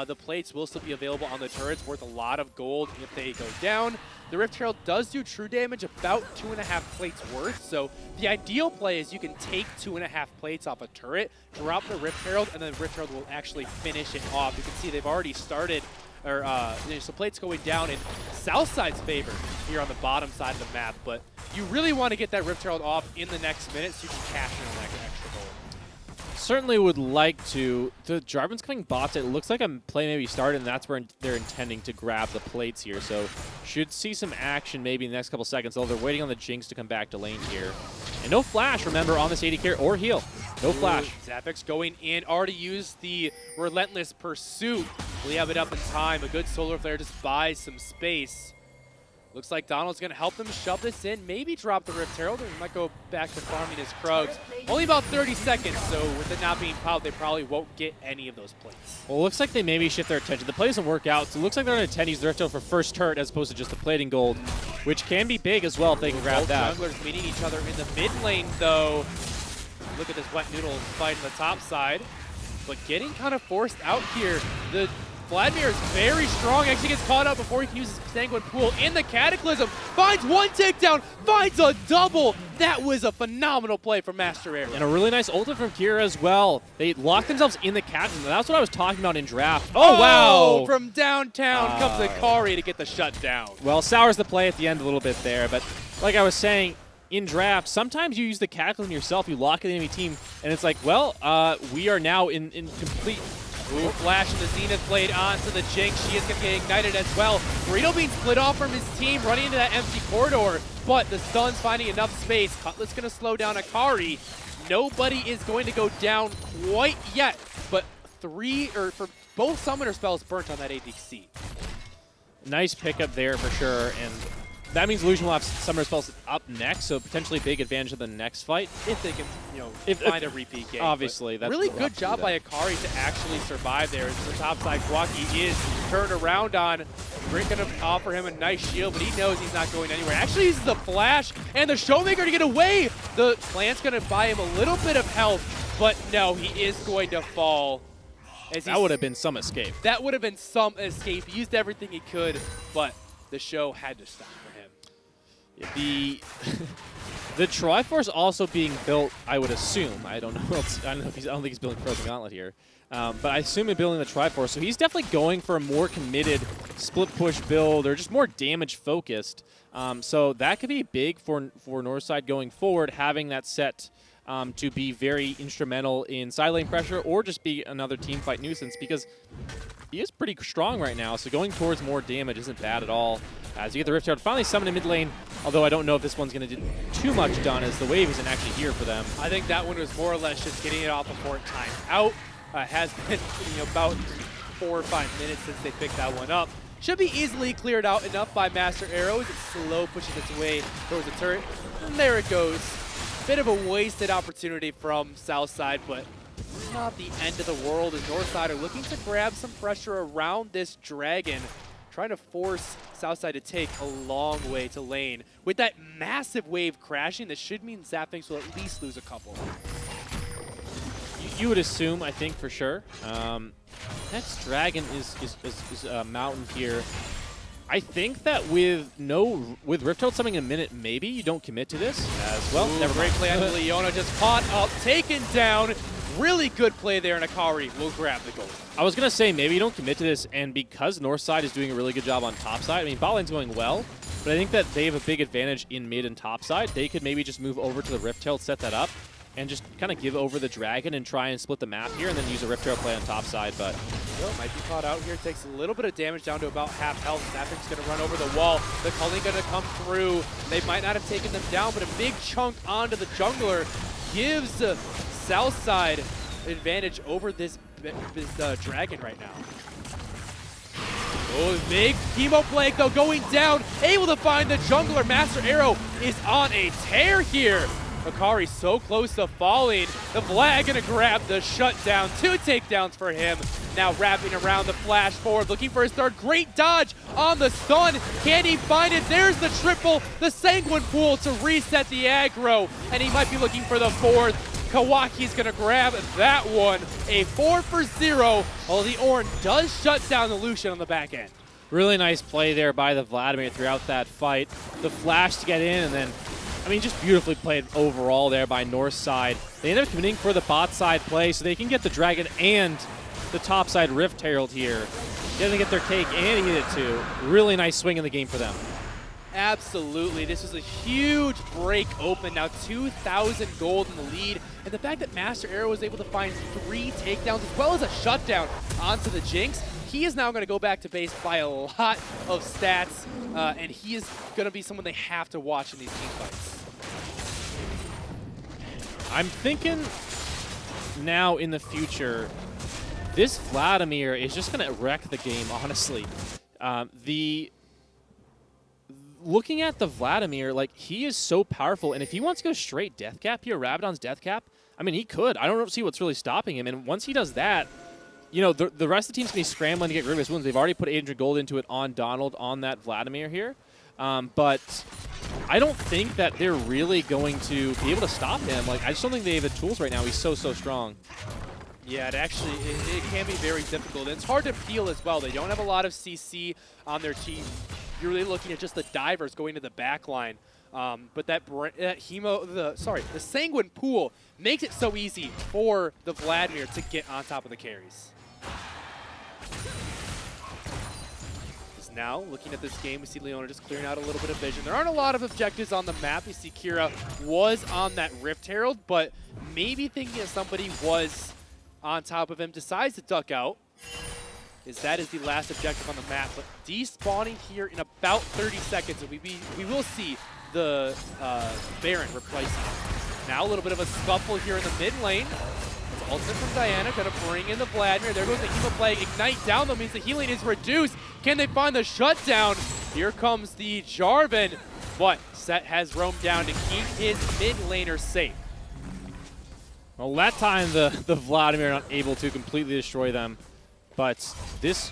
the plates will still be available on the turrets, worth a lot of gold if they go down. The Rift Herald does do true damage, about 2.5 plates worth, so the ideal play is you can take 2.5 plates off a turret, drop the Rift Herald, and then the Rift Herald will actually finish it off. You can see they've already started, so plates going down in Southside's favor here on the bottom side of the map, but you really want to get that Rift Herald off in the next minute so you can cash in on that extra gold. Certainly would like to. The Jarvan's coming bots. It looks like a play maybe started, and that's where they're intending to grab the plates here. So should see some action maybe in the next couple seconds, although they're waiting on the Jinx to come back to lane here. And no flash, remember, on this AD carry or heal. No flash. Zapix going in, already used the Relentless Pursuit. We have it up in time. A good solar flare just buys some space. Looks like Donald's going to help them shove this in, maybe drop the Rift Herald, or he might go back to farming his Krugs. Only about 30 seconds, so with it not being popped, they probably won't get any of those plates. Well, it looks like they maybe shift their attention. The play doesn't work out, so it looks like they're going to use the Rift Herald for first turret as opposed to just the plating gold, which can be big as well if they can grab Both that. junglers meeting each other in the mid lane, though. Look at this Wet Noodle fight on the top side, but getting kind of forced out here. The Vladimir is very strong, actually gets caught up before he can use his Sanguine Pool in the Cataclysm. Finds one takedown, finds a double. That was a phenomenal play from Master Arrow. And a really nice ultimate from Kira as well. They locked themselves in the Cataclysm. That's what I was talking about in draft. Oh, wow! From downtown comes Akari to get the shutdown. Well, sours the play at the end a little bit there, but like I was saying, in draft, sometimes you use the Cataclysm yourself, you lock an enemy team, and it's like, well, we are now in complete... Ooh, Flash and the Zenith blade onto the Jinx. She is going to get ignited as well. Burrito being split off from his team, running into that empty corridor, but the stun's finding enough space. Cutlass going to slow down Akari. Nobody is going to go down quite yet, but for both summoner spells burnt on that ADC. Nice pickup there for sure, and that means Illusion will have summoner spells up next, so potentially big advantage of the next fight. If they can, find a repeat game. Obviously. That's really good job by Akari to actually survive there. As the top side Kwaki is turned around on. Brick going to offer him a nice shield, but he knows he's not going anywhere. Actually uses the flash and the Showmaker to get away. The plant's going to buy him a little bit of health, but no, he is going to fall. That would have been some escape. That would have been some escape. He used everything he could, but the show had to stop for him. The Triforce also being built, I would assume. I don't know. I don't think he's building Frozen Gauntlet here, but I assume he's building the Triforce. So he's definitely going for a more committed split push build, or just more damage focused. So that could be big for Northside going forward, having that set to be very instrumental in side lane pressure, or just be another team fight nuisance, because he is pretty strong right now. So going towards more damage isn't bad at all. As you get the Rift Herald finally summoned in mid lane, although I don't know if this one's going to do too much done, as the wave isn't actually here for them. I think that one was more or less just getting it off before time out. Has been about 4 or 5 minutes since they picked that one up. Should be easily cleared out enough by Master Arrow as it slow pushes its way towards the turret. And there it goes. Bit of a wasted opportunity from Southside, but not the end of the world, as Northside are looking to grab some pressure around this dragon, trying to force Southside to take a long way to lane. With that massive wave crashing, this should mean Zapfinx will at least lose a couple. You would assume, I think, for sure. Next dragon is a mountain here. I think that with Rift Herald summoning in a minute, maybe you don't commit to this as well. Ooh, never great play on Leona, just caught up, taken down. Really good play there, and Akari will grab the gold. I was going to say, maybe you don't commit to this, and because Northside is doing a really good job on top side, I mean, bot lane's going well, but I think that they have a big advantage in mid and top side. They could maybe just move over to the Rift Herald, set that up, and just kind of give over the dragon and try and split the map here, and then use a Rift Herald play on top side, but... Well, might be caught out here, takes a little bit of damage down to about half health. Zapfinx going to run over the wall. The culling going to come through. They might not have taken them down, but a big chunk onto the jungler gives Southside advantage over this dragon right now. Oh, big chemo play though going down, able to find the jungler. Master Arrow is on a tear here. Akari so close to falling. The Vlad gonna grab the shutdown. 2 takedowns for him. Now wrapping around the flash forward, looking for his third. Great dodge on the stun. Can he find it? There's the triple, the Sanguine Pool to reset the aggro, and he might be looking for the 4th. Kawaki's gonna grab that one. A 4 for 0. While the Ornn does shut down the Lucian on the back end. Really nice play there by the Vladimir throughout that fight. The flash to get in, and then, I mean, just beautifully played overall there by Northside. They end up committing for the bot side play, so they can get the dragon and the top side Rift Herald here. They didn't get their cake, and he hit it too. Really nice swing in the game for them. Absolutely. This is a huge break open. Now 2,000 gold in the lead. And the fact that Master Arrow was able to find 3 takedowns as well as a shutdown onto the Jinx, he is now going to go back to base by a lot of stats. And he is going to be someone they have to watch in these team fights. I'm thinking now in the future, this Vladimir is just going to wreck the game, honestly. Looking at the Vladimir, like, he is so powerful, and if he wants to go straight death cap here, Rabadon's death cap, I mean, he could. I don't see what's really stopping him, and once he does that, you know, the rest of the team's going to be scrambling to get rid of his wounds. They've already put 800 gold into it on Donald, on that Vladimir here, but I don't think that they're really going to be able to stop him. Like, I just don't think they have the tools right now. He's so strong. Yeah, it actually it can be very difficult. And it's hard to peel as well. They don't have a lot of CC on their team. You're really looking at just the divers going to the back line. But the Sanguine Pool makes it so easy for the Vladimir to get on top of the carries. Now, looking at this game, we see Leona just clearing out a little bit of vision. There aren't a lot of objectives on the map. You see Kira was on that Rift Herald, but maybe thinking that somebody was on top of him, decides to duck out. That is the last objective on the map, but despawning here in about 30 seconds, and we will see the Baron replacing him. Now a little bit of a scuffle here in the mid lane. It's ultimate from Diana, gonna bring in the Vladimir. There goes the Hema Plague. Ignite down though means the healing is reduced. Can they find the shutdown? Here comes the Jarvan, but Set has roamed down to keep his mid laner safe. Well, that time the Vladimir not able to completely destroy them. But this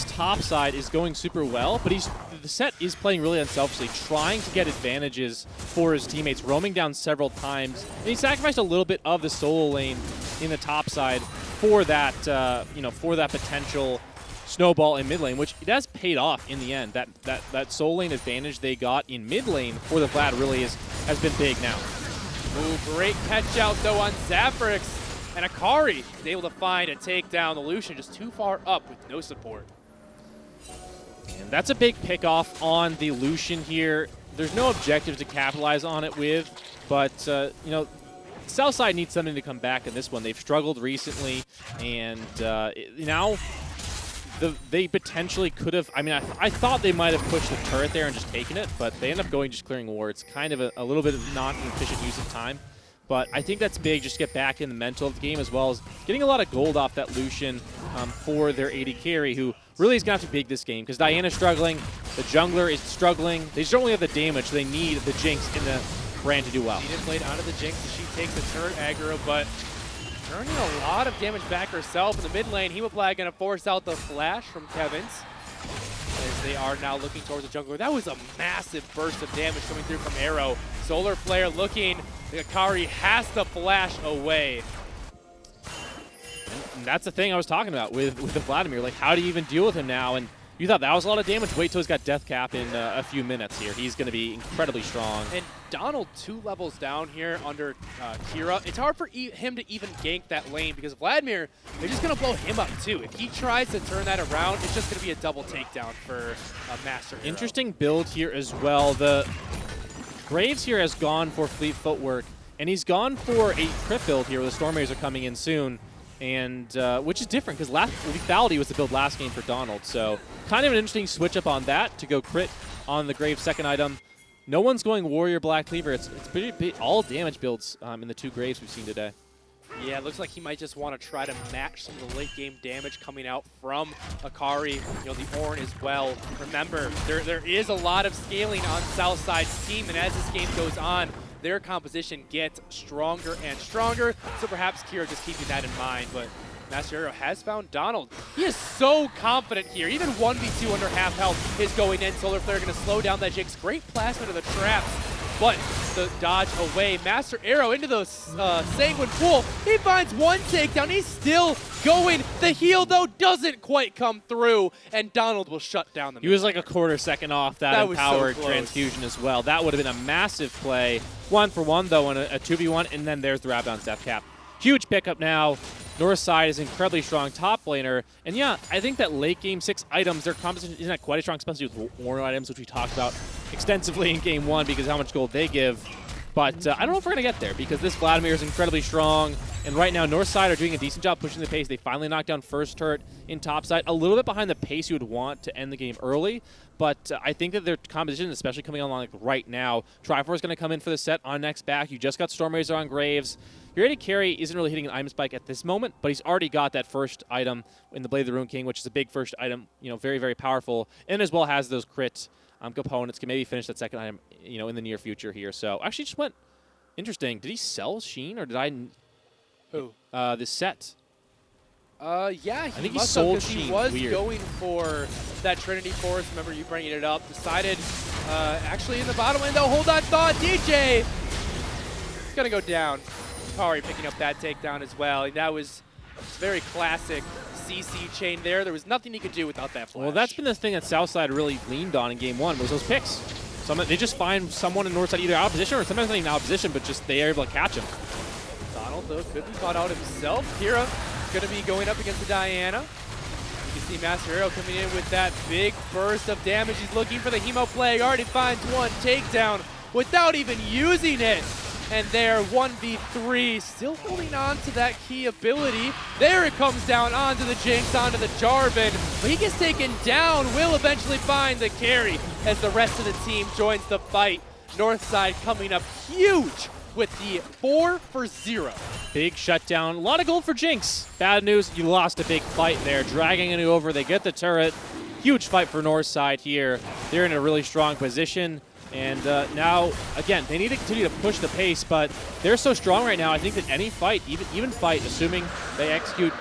top side is going super well, but the Set is playing really unselfishly, trying to get advantages for his teammates, roaming down several times. And he sacrificed a little bit of the solo lane in the top side for that, for that potential snowball in mid lane, which it has paid off in the end. That solo lane advantage they got in mid lane for the Vlad really has been big now. Ooh, great catch out though on Zafarix. And Akari is able to find a takedown. The Lucian just too far up with no support. And that's a big pick off on the Lucian here. There's no objectives to capitalize on it with, but Southside needs something to come back in this one. They've struggled recently, and now they potentially could have. I mean, I thought they might have pushed the turret there and just taken it, but they end up going just clearing wards. Kind of a little bit of non-efficient use of time. But I think that's big, just to get back in the mental of the game, as well as getting a lot of gold off that Lucian for their AD carry, who really is going to have to be big this game, because Diana's struggling, the jungler is struggling. They just don't really have the damage, so they need the Jinx in the brand to do well. She did played onto the Jinx, and she takes the turret aggro, but earning a lot of damage back herself in the mid lane. Hemaplag going to force out the flash from Kevin's, as they are now looking towards the jungler. That was a massive burst of damage coming through from Arrow. Solar Flare looking. Akari has to flash away. And that's the thing I was talking about with the Vladimir. Like, how do you even deal with him now? And you thought that was a lot of damage. Wait till he's got Death Cap in a few minutes here. He's going to be incredibly strong. And Donald 2 levels down here under Kira. It's hard for him to even gank that lane, because Vladimir, they're just going to blow him up too. If he tries to turn that around, it's just going to be a double takedown for Master Hero. Interesting build here as well. The Graves here has gone for Fleet Footwork, and he's gone for a crit build here where the Stormers are coming in soon, and which is different because Lethality was the build last game for Donald, so kind of an interesting switch up on that to go crit on the Graves second item. No one's going Warrior Black Cleaver. It's pretty big, all damage builds in the 2 Graves we've seen today. Yeah, it looks like he might just want to try to match some of the late game damage coming out from Akari, the Ornn as well. Remember, there is a lot of scaling on Southside's team, and as this game goes on, their composition gets stronger and stronger, so perhaps Kira just keeping that in mind. But Master Hero has found Donald. He is so confident here. Even 1v2 under half health is going in. Solar Flare going to slow down that Jinx. Great plasma to the traps, but the dodge away. Master Arrow into the Sanguine Pool. He finds one takedown. He's still going. The heal, though, doesn't quite come through, and Donald will shut down the He was like a quarter second off that empowered so transfusion as well. That would have been a massive play. 1-for-1, though, on a 2v1, and then there's the Rabadon's Death Cap. Huge pickup now. Northside is incredibly strong top laner. And yeah, I think that late game 6 items, their composition isn't quite as strong, especially with Warrior items, which we talked about extensively in game 1 because of how much gold they give. But I don't know if we're going to get there because this Vladimir is incredibly strong. And right now, Northside are doing a decent job pushing the pace. They finally knocked down first turret in topside. A little bit behind the pace you would want to end the game early. But I think that their composition, especially coming on like right now, Triforce is going to come in for the set on next back. You just got Stormrazor on Graves. Your AD carry isn't really hitting an item spike at this moment, but he's already got that first item in the Blade of the Rune King, which is a big first item, very, very powerful, and as well has those crit components. Can maybe finish that second item, in the near future here. So actually just went interesting. Did he sell Sheen, or did I? Who? This set. Yeah, I think he must sold have, 'cause Sheen. he was Weird. going for that Trinity Force. Remember you bringing it up. Decided, actually in the bottom lane though, hold on thought, DJ! It's gonna go down. Kari picking up that takedown as well. And that was very classic CC chain there. There was nothing he could do without that flash. Well, that's been the thing that Southside really leaned on in game one, was those picks. They just find someone in Northside either out of position or sometimes not even out of position, but just they are able to catch him. Donald, though, could be caught out himself. Kira going to be going up against the Diana. You can see Master Arrow coming in with that big burst of damage. He's looking for the Hemo Plague. Already finds one takedown without even using it. And there, 1v3, still holding on to that key ability. There it comes down onto the Jinx, onto the Jarvan. But he gets taken down, will eventually find the carry as the rest of the team joins the fight. Northside coming up huge with the 4-0. Big shutdown. A lot of gold for Jinx. Bad news, you lost a big fight there. Dragging it over, they get the turret. Huge fight for Northside here. They're in a really strong position. And now, again, they need to continue to push the pace, but they're so strong right now, I think that any fight, even fight, assuming they execute,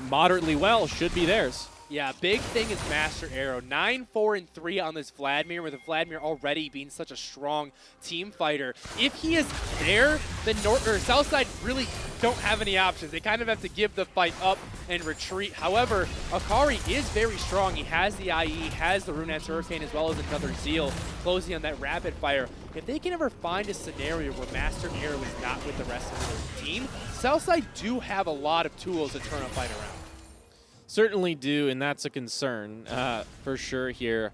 moderately well, should be theirs. Yeah, big thing is Master Arrow. 9-4-3 on this Vladimir, with Vladimir already being such a strong team fighter. If he is there, then Southside really don't have any options. They kind of have to give the fight up and retreat. However, Akari is very strong. He has the IE, has the Runettes Hurricane, as well as another Zeal closing on that rapid fire. If they can ever find a scenario where Master Arrow is not with the rest of their team, Southside do have a lot of tools to turn a fight around. Certainly do, and that's a concern for sure here.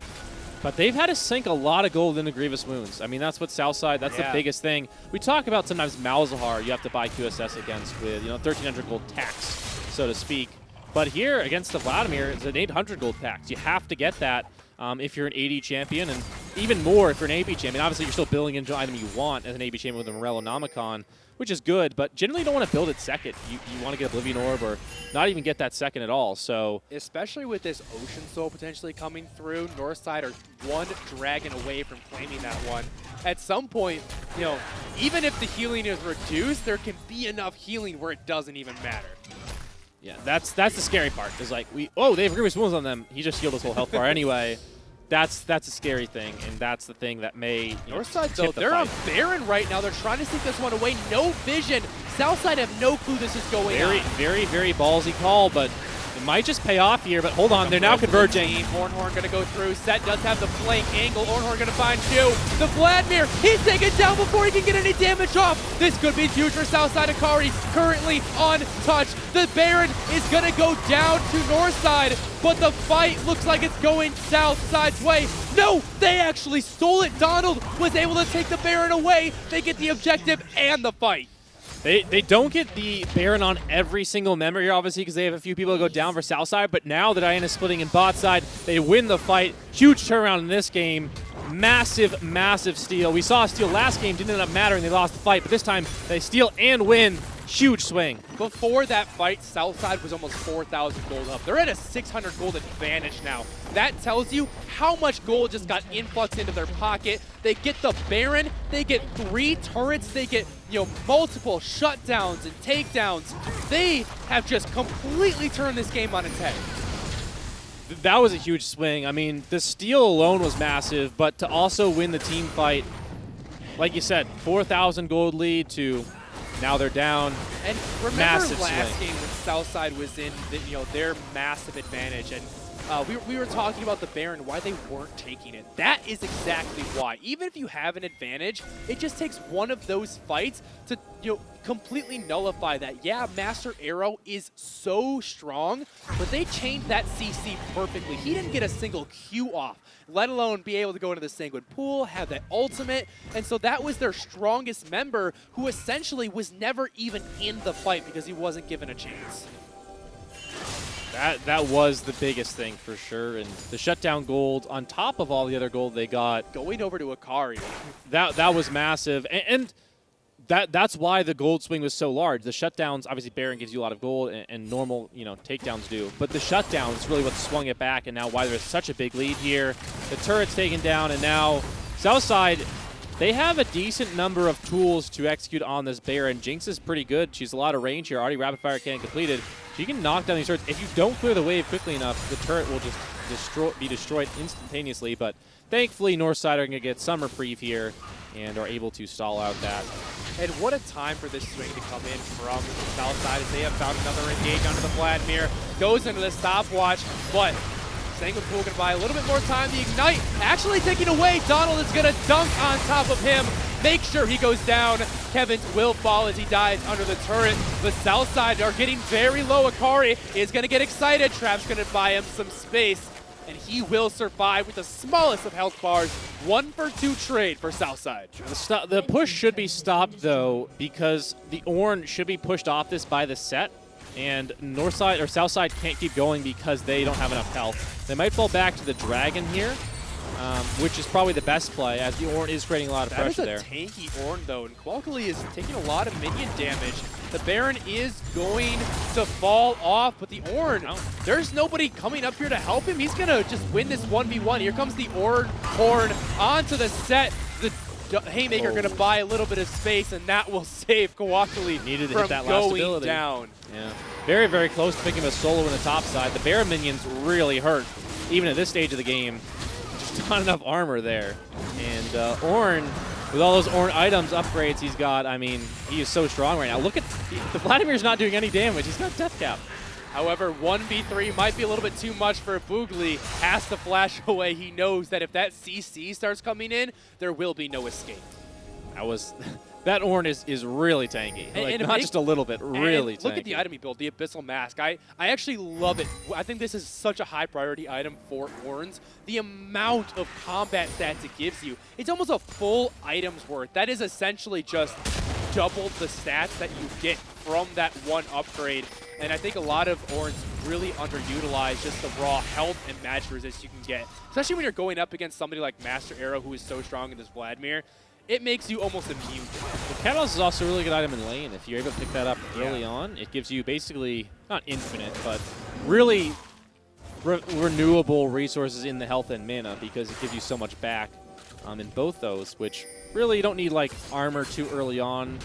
But they've had to sink a lot of gold into Grievous Wounds. I mean, that's what Southside, that's the biggest thing. We talk about sometimes Malzahar you have to buy QSS against with, 1,300 gold tax, so to speak. But here, against the Vladimir, it's an 800 gold tax. You have to get that if you're an AD champion, and even more if you're an AP champion. Obviously, you're still building into an item you want as an AP champion with a Morellonomicon, which is good, but generally you don't want to build it second. You want to get Oblivion Orb or not even get that second at all. So especially with this Ocean Soul potentially coming through, Northside are one dragon away from claiming that one. At some point, even if the healing is reduced, there can be enough healing where it doesn't even matter. Yeah, that's the scary part. Is like they have Grievous Wounds on them. He just healed his whole health bar anyway. That's a scary thing, and that's the thing that may Northside, though, they're on Baron right now. They're trying to sneak this one away. No vision. Southside have no clue this is going on. Very, very ballsy call, but it might just pay off here. But hold on, they're now converging. Ornhorn going to go through. Set does have the flank angle. Ornhorn going to find two. The Vladimir, he's taken down before he can get any damage off. This could be huge for Southside. Akari currently untouched. The Baron is going to go down to Northside, but the fight looks like it's going Southside's way. No, they actually stole it. Donald was able to take the Baron away. They get the objective and the fight. They don't get the Baron on every single member here, obviously, because they have a few people go down for Southside, but now the Diana's splitting in bot side. They win the fight. Huge turnaround in this game. Massive, massive steal. We saw a steal last game. Didn't end up mattering. They lost the fight, but this time they steal and win. Huge swing. Before that fight, Southside was almost 4,000 gold up. They're at a 600 gold advantage now. That tells you how much gold just got influxed into their pocket. They get the Baron, they get 3 turrets, they get multiple shutdowns and takedowns. They have just completely turned this game on its head. That was a huge swing. I mean, the steal alone was massive, but to also win the team fight, like you said, 4,000 gold lead to now they're down. And remember massive last swing. game when Southside was in their massive advantage, and we were talking about the Baron, why they weren't taking it. That is exactly why. Even if you have an advantage, it just takes one of those fights to, completely nullify that. Yeah, Master Arrow is so strong, but they chained that CC perfectly. He didn't get a single Q off, let alone be able to go into the Sanguine Pool, have that ultimate, and so that was their strongest member, who essentially was never even in the fight because he wasn't given a chance. That was the biggest thing for sure, and the shutdown gold on top of all the other gold they got. Going over to Akari. That was massive, and that's why the gold swing was so large. The shutdowns, obviously Baron gives you a lot of gold, and normal, takedowns do. But the shutdowns is really what swung it back, and now why there's such a big lead here. The turret's taken down, and now Southside, they have a decent number of tools to execute on this Baron. Jinx is pretty good. She's a lot of range here. Already rapid fire cannon completed. She can knock down these turrets. If you don't clear the wave quickly enough, the turret will just be destroyed instantaneously. But thankfully, Northside are going to get some reprieve here and are able to stall out that. And what a time for this swing to come in from Southside, as they have found another engage onto the Vladimir. Goes into the stopwatch, but Sanguine Pool going to buy a little bit more time. The Ignite actually taking away. Donald is going to dunk on top of him. Make sure he goes down. Kevins will fall as he dies under the turret. The Southside are getting very low. Akari is going to get excited. Trap's going to buy him some space, and he will survive with the smallest of health bars. 1-for-2 trade for Southside. The push should be stopped, though, because the Ornn should be pushed off this by the set, and Northside or Southside can't keep going because they don't have enough health. They might fall back to the Dragon here, which is probably the best play, as the Ornn is creating a lot of pressure there. That is a tanky Ornn, though, and Qualkali is taking a lot of minion damage. The Baron is going to fall off, but the Ornn, there's nobody coming up here to help him. He's going to just win this 1v1. Here comes the Ornn horn onto the set. The Haymaker going to buy a little bit of space, and that will save Qualkali Needed to from hit that last going ability. down. Yeah, very, very close to picking a solo in the top side. The Baron minions really hurt, even at this stage of the game. Just not enough armor there. And Ornn, with all those Ornn items, upgrades he's got, I mean, he is so strong right now. Look at, the Vladimir's not doing any damage. He's got death cap. However, 1v3 might be a little bit too much for Boogly. Has to flash away. He knows that if that CC starts coming in, there will be no escape. That Ornn is really tanky. Like, not just a little bit, really tanky. Look at the item he built, the Abyssal Mask. I actually love it. I think this is such a high priority item for Ornns. The amount of combat stats it gives you, it's almost a full item's worth. That is essentially just double the stats that you get from that one upgrade. And I think a lot of Ornns really underutilize just the raw health and magic resist you can get. Especially when you're going up against somebody like Master Arrow, who is so strong in this Vladimir. It makes you almost immune to it. The Catalyst is also a really good item in lane. If you're able to pick that up early on, it gives you basically, not infinite, but really renewable resources in the health and mana, because it gives you so much back in both those, which really you don't need like armor too early on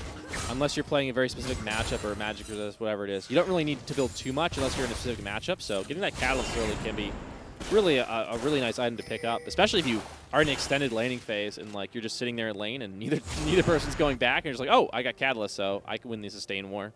unless you're playing a very specific matchup or a magic resist, whatever it is. You don't really need to build too much unless you're in a specific matchup, so getting that Catalyst early can be really a really nice item to pick up, especially if you are in an extended laning phase and like you're just sitting there in lane and neither person's going back and you're just like, oh, I got Catalyst, so I can win the sustain war.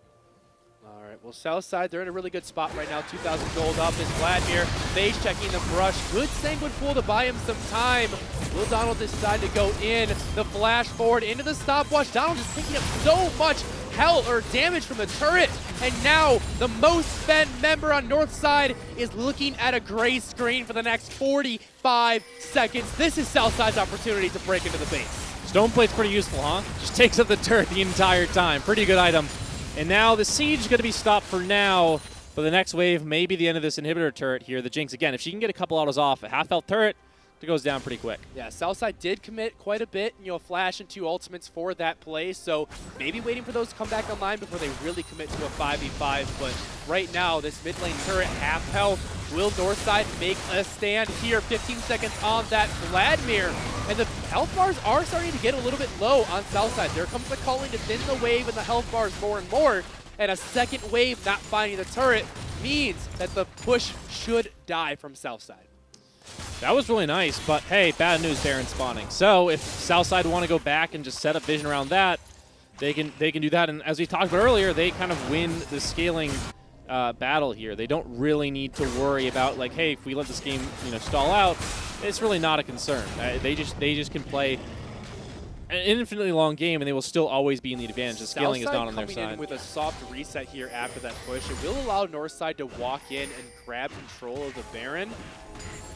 All right, well, Southside, they're in a really good spot right now. 2,000 gold up is Vladimir. Phase checking the brush. Good Sanguine Pool to buy him some time. Will Donald decide to go in? The flash forward into the stopwatch. Donald just picking up so much health or damage from the turret. And now the most spent member on Northside is looking at a gray screen for the next 45 seconds. This is Southside's opportunity to break into the base. Stoneplate's pretty useful, huh? Just takes up the turret the entire time. Pretty good item. And now the siege is going to be stopped for now. But the next wave may be the end of this inhibitor turret here. The Jinx, again, if she can get a couple autos off, a half-health turret, it goes down pretty quick. Yeah, Southside did commit quite a bit, flash and 2 ultimates for that play, so maybe waiting for those to come back online before they really commit to a 5v5, but right now, this mid lane turret, half health. Will Northside make a stand here? 15 seconds on that Vladimir, and the health bars are starting to get a little bit low on Southside. There comes the calling to thin the wave and the health bars more and more, and a second wave not finding the turret means that the push should die from Southside. That was really nice, but hey, bad news, Baron spawning. So if Southside want to go back and just set up vision around that, they can do that. And as we talked about earlier, they kind of win the scaling battle here. They don't really need to worry about, like, hey, if we let this game, stall out, it's really not a concern. They just can play an infinitely long game, and they will still always be in the advantage. The scaling is not on their coming side. in with a soft reset here after that push. It will allow Northside to walk in and grab control of the Baron.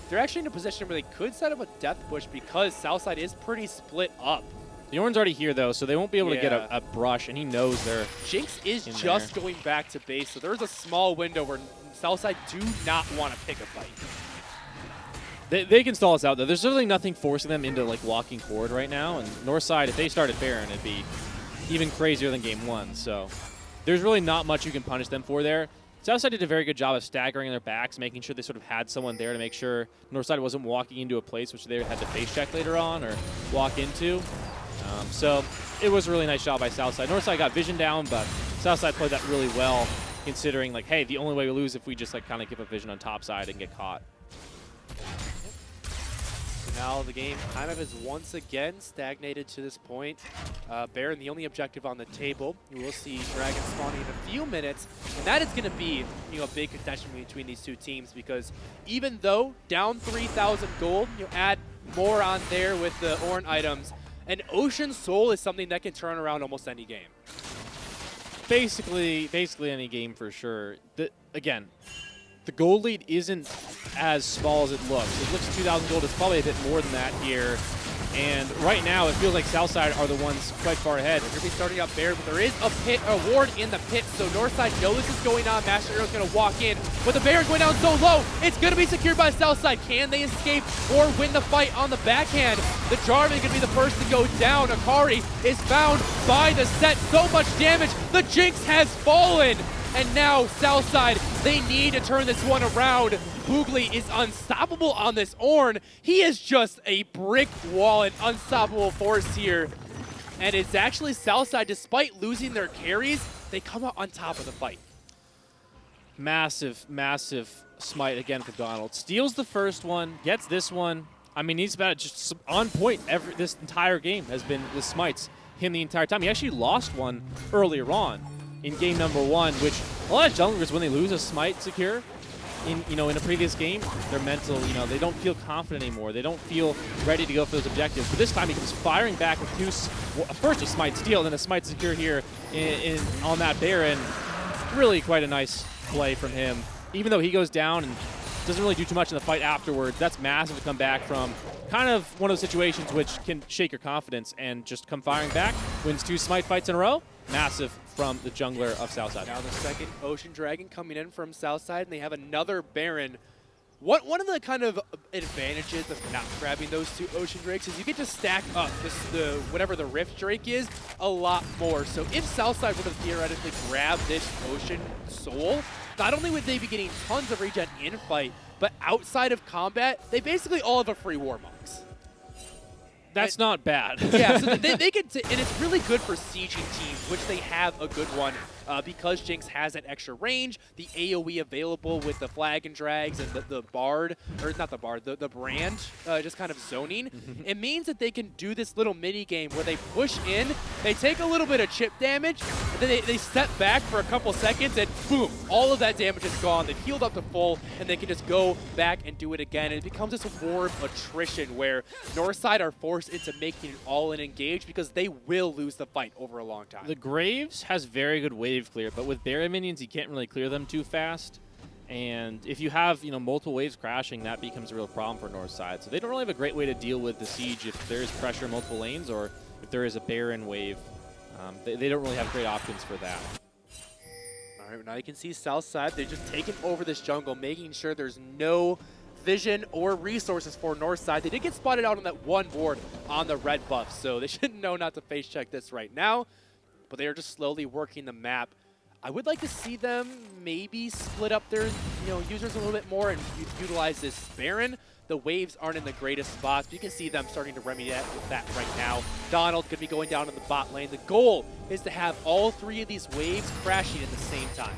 They're actually in a position where they could set up a death push because Southside is pretty split up. The Ornn's already here, though, so they won't be able to get a brush, and he knows they're Jinx is just going back to base, so there's a small window where Southside do not want to pick a fight. They can stall us out, though. There's really nothing forcing them into, like, walking forward right now. And Northside, if they started Baron, it'd be even crazier than Game 1. So there's really not much you can punish them for there. Southside did a very good job of staggering their backs, making sure they sort of had someone there to make sure Northside wasn't walking into a place which they had to face check later on or walk into. So it was a really nice job by Southside. Northside got vision down, but Southside played that really well, considering, like, hey, the only way we lose is if we just, like, kind of give up vision on top side and get caught. Now the game kind of is once again stagnated to this point. Baron, the only objective on the table. You will see Dragon spawning in a few minutes, and that is going to be a big contention between these two teams because even though down 3,000 gold, you add more on there with the Ornn items, and Ocean Soul is something that can turn around almost any game. Basically any game for sure. Again, the gold lead isn't as small as it looks. It looks 2,000 gold. It's probably a bit more than that here. And right now, it feels like Southside are the ones quite far ahead. They're going to be starting up Baron, but there is a ward in the pit, so Northside knows this is going on. Master Hero's going to walk in, but the Baron's going down so low. It's going to be secured by Southside. Can they escape or win the fight on the backhand? The Jarvan going to be the first to go down. Akari is found by the set. So much damage. The Jinx has fallen. And now Southside, they need to turn this one around. Boogly is unstoppable on this Ornn. He is just a brick wall, an unstoppable force here. And it's actually Southside, despite losing their carries, they come out on top of the fight. Massive, massive smite again for Donald. Steals the first one, gets this one. I mean, he's about just on point. This entire game has been with smites him the entire time. He actually lost one earlier on in game number 1, which a lot of junglers, when they lose a smite secure in a previous game, they're mental, they don't feel confident anymore. They don't feel ready to go for those objectives. But this time he was firing back with first a smite steal, then a smite secure here on that Baron. Really quite a nice play from him. Even though he goes down and doesn't really do too much in the fight afterwards, that's massive to come back from. Kind of one of those situations which can shake your confidence, and just come firing back. Wins 2 smite fights in a row. Massive from the jungler of Southside. Now the second Ocean Dragon coming in from Southside, and they have another Baron. One of the kind of advantages of not grabbing those 2 Ocean Drakes is you get to stack up whatever the Rift Drake is a lot more. So if Southside would have theoretically grabbed this Ocean Soul, not only would they be getting tons of regen in fight, but outside of combat, they basically all have a free Warmox. That's not bad. Yeah, so they can, and it's really good for sieging teams, which they have a good one because Jinx has that extra range, the AoE available with the flag and drags and the Bard, or not the Bard, the Brand, just kind of zoning. It means that they can do this little mini game where they push in, they take a little bit of chip damage, and then they step back for a couple seconds, and boom, all of that damage is gone. They've healed up to full, and they can just go back and do it again. And it becomes this war of attrition where Northside are forced into making it all in engage because they will lose the fight over a long time. The Graves has very good wave clear, but with Baron minions, you can't really clear them too fast. And if you have, multiple waves crashing, that becomes a real problem for Northside. So they don't really have a great way to deal with the siege if there is pressure in multiple lanes or if there is a Baron wave. They don't really have great options for that. All right, now you can see Southside. They're just taking over this jungle, making sure there's no vision or resources for Northside. They did get spotted out on that one ward on the red buff, so they should know not to face check this right now. But they are just slowly working the map. I would like to see them maybe split up their users a little bit more and utilize this Baron. The waves aren't in the greatest spots, but you can see them starting to remedy that right now. Donald could be going down in the bot lane. The goal is to have all 3 of these waves crashing at the same time.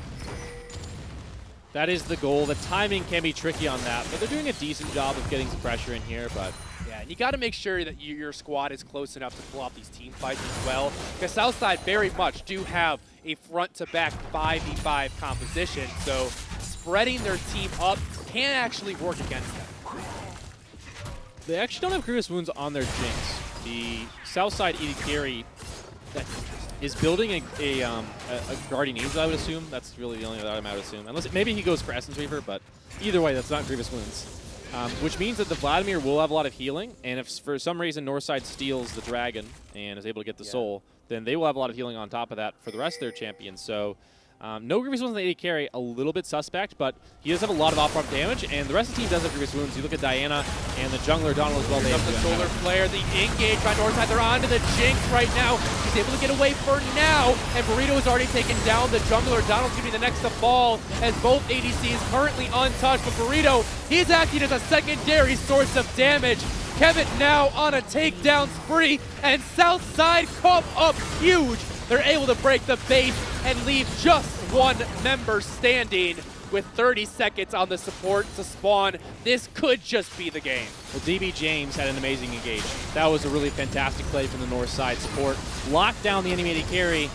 That is the goal. The timing can be tricky on that, but they're doing a decent job of getting some pressure in here. But yeah, and you got to make sure that your squad is close enough to pull off these team fights as well, because Southside very much do have a front-to-back 5v5 composition. So spreading their team up can actually work against them. They actually don't have Grievous Wounds on their Jinx. The Southside AD carry is building a Guardian Angel, I would assume. That's really the only other item I would assume. Unless maybe he goes for Essence Reaver, but either way, that's not Grievous Wounds. Which means that the Vladimir will have a lot of healing, and if for some reason Northside steals the Dragon and is able to get the Soul, then they will have a lot of healing on top of that for the rest of their champions. So no Grievous Wounds on the AD carry, a little bit suspect, but he does have a lot of off-ramp damage, and the rest of the team does have Grievous Wounds. You look at Diana and the jungler Donald as well. They have the Solar Flare, the engage by Northside. They're onto the Jinx right now. He's able to get away for now, and Burrito has already taken down the jungler. Donald's going to be the next to fall, as both ADCs currently untouched, but Burrito, he's acting as a secondary source of damage. Kevin now on a takedown spree, and Southside come up huge. They're able to break the base and leave just one member standing with 30 seconds on the support to spawn. This could just be the game. Well, DB James had an amazing engage. That was a really fantastic play from the Northside support. Locked down the enemy AD carry.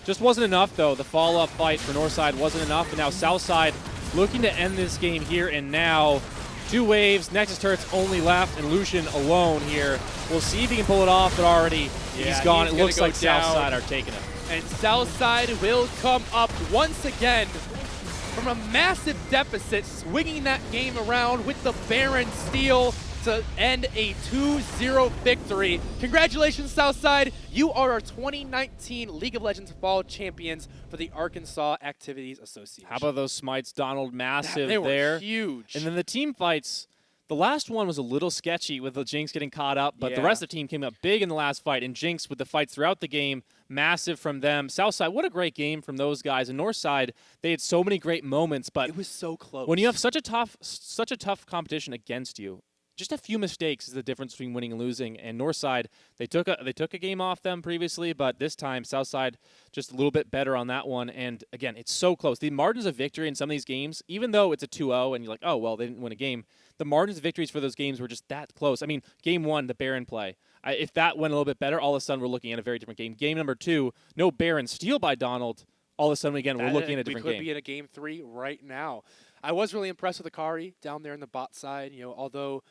Just wasn't enough, though. The follow-up fight for Northside wasn't enough, and now Southside looking to end this game here and now. 2 waves, Nexus turrets only left, and Lucian alone here. We'll see if he can pull it off, but already he's gone. It looks like Southside are taking it. And Southside will come up once again from a massive deficit, swinging that game around with the Baron steal to end a 2-0 victory. Congratulations, Southside. You are our 2019 League of Legends Fall champions for the Arkansas Activities Association. How about those smites, Donald? Massive they were there. Huge. And then the team fights. The last one was a little sketchy with the Jinx getting caught up, but the rest of the team came up big in the last fight, and Jinx with the fights throughout the game, massive from them. Southside, what a great game from those guys. And Northside, they had so many great moments, but it was so close. When you have such a tough competition against you, just a few mistakes is the difference between winning and losing. And Northside, they took a game off them previously, but this time Southside just a little bit better on that one. And again, it's so close. The margins of victory in some of these games, even though it's a 2-0 and you're like, oh, well, they didn't win a game, the margins of victories for those games were just that close. I mean, game 1, the Baron play. If that went a little bit better, all of a sudden we're looking at a very different game. Game number 2, no Baron steal by Donald. All of a sudden, again, we're looking at a different game. We could be in a game 3 right now. I was really impressed with Akari down there in the bot side. You know, although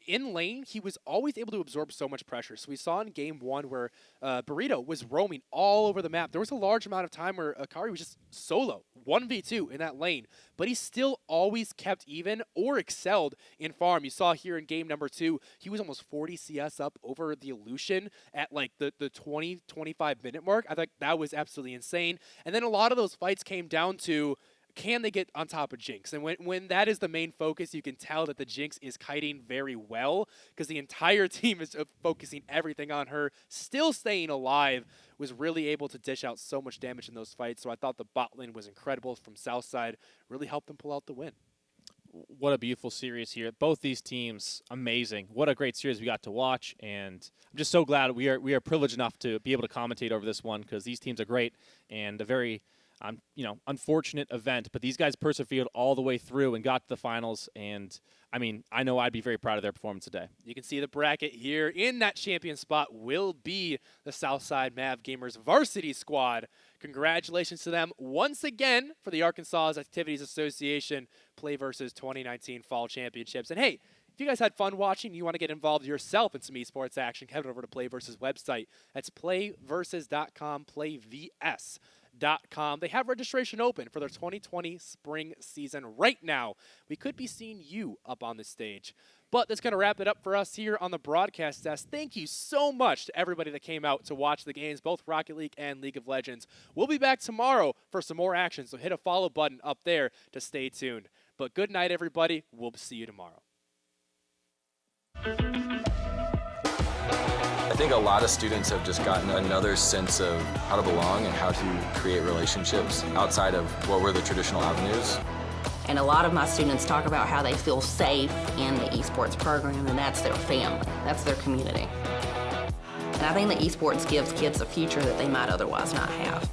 in lane, he was always able to absorb so much pressure. So we saw in game 1 where Burrito was roaming all over the map. There was a large amount of time where Akari was just solo, 1v2 in that lane. But he still always kept even or excelled in farm. You saw here in game number 2, he was almost 40 CS up over the Lucian at like the 20-25 minute mark. I thought that was absolutely insane. And then a lot of those fights came down to, can they get on top of Jinx? And when that is the main focus, you can tell that the Jinx is kiting very well because the entire team is focusing everything on her. Still staying alive, was really able to dish out so much damage in those fights. So I thought the bot lane was incredible from Southside. Really helped them pull out the win. What a beautiful series here. Both these teams, amazing. What a great series we got to watch. And I'm just so glad we are privileged enough to be able to commentate over this one because these teams are great and a very unfortunate event, but these guys persevered all the way through and got to the finals, and I mean, I know I'd be very proud of their performance today. You can see the bracket here. In that champion spot will be the Southside Mav Gamers varsity squad. Congratulations to them once again for the Arkansas Activities Association PlayVS 2019 Fall Championships. And hey, if you guys had fun watching, you want to get involved yourself in some esports action, head over to PlayVS website. That's playversus.com, PlayVS.com. They have registration open for their 2020 spring season right now. We could be seeing you up on the stage. But that's going to wrap it up for us here on the broadcast desk. Thank you so much to everybody that came out to watch the games, both Rocket League and League of Legends. We'll be back tomorrow for some more action, so hit a follow button up there to stay tuned. But good night, everybody. We'll see you tomorrow. I think a lot of students have just gotten another sense of how to belong and how to create relationships outside of what were the traditional avenues. And a lot of my students talk about how they feel safe in the esports program, and that's their family, that's their community. And I think that esports gives kids a future that they might otherwise not have.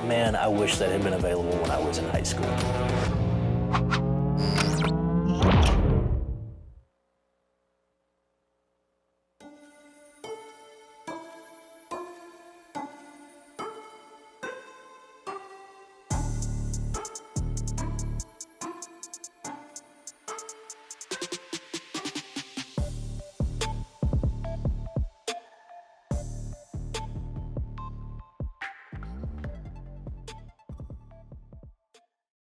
Man, I wish that had been available when I was in high school.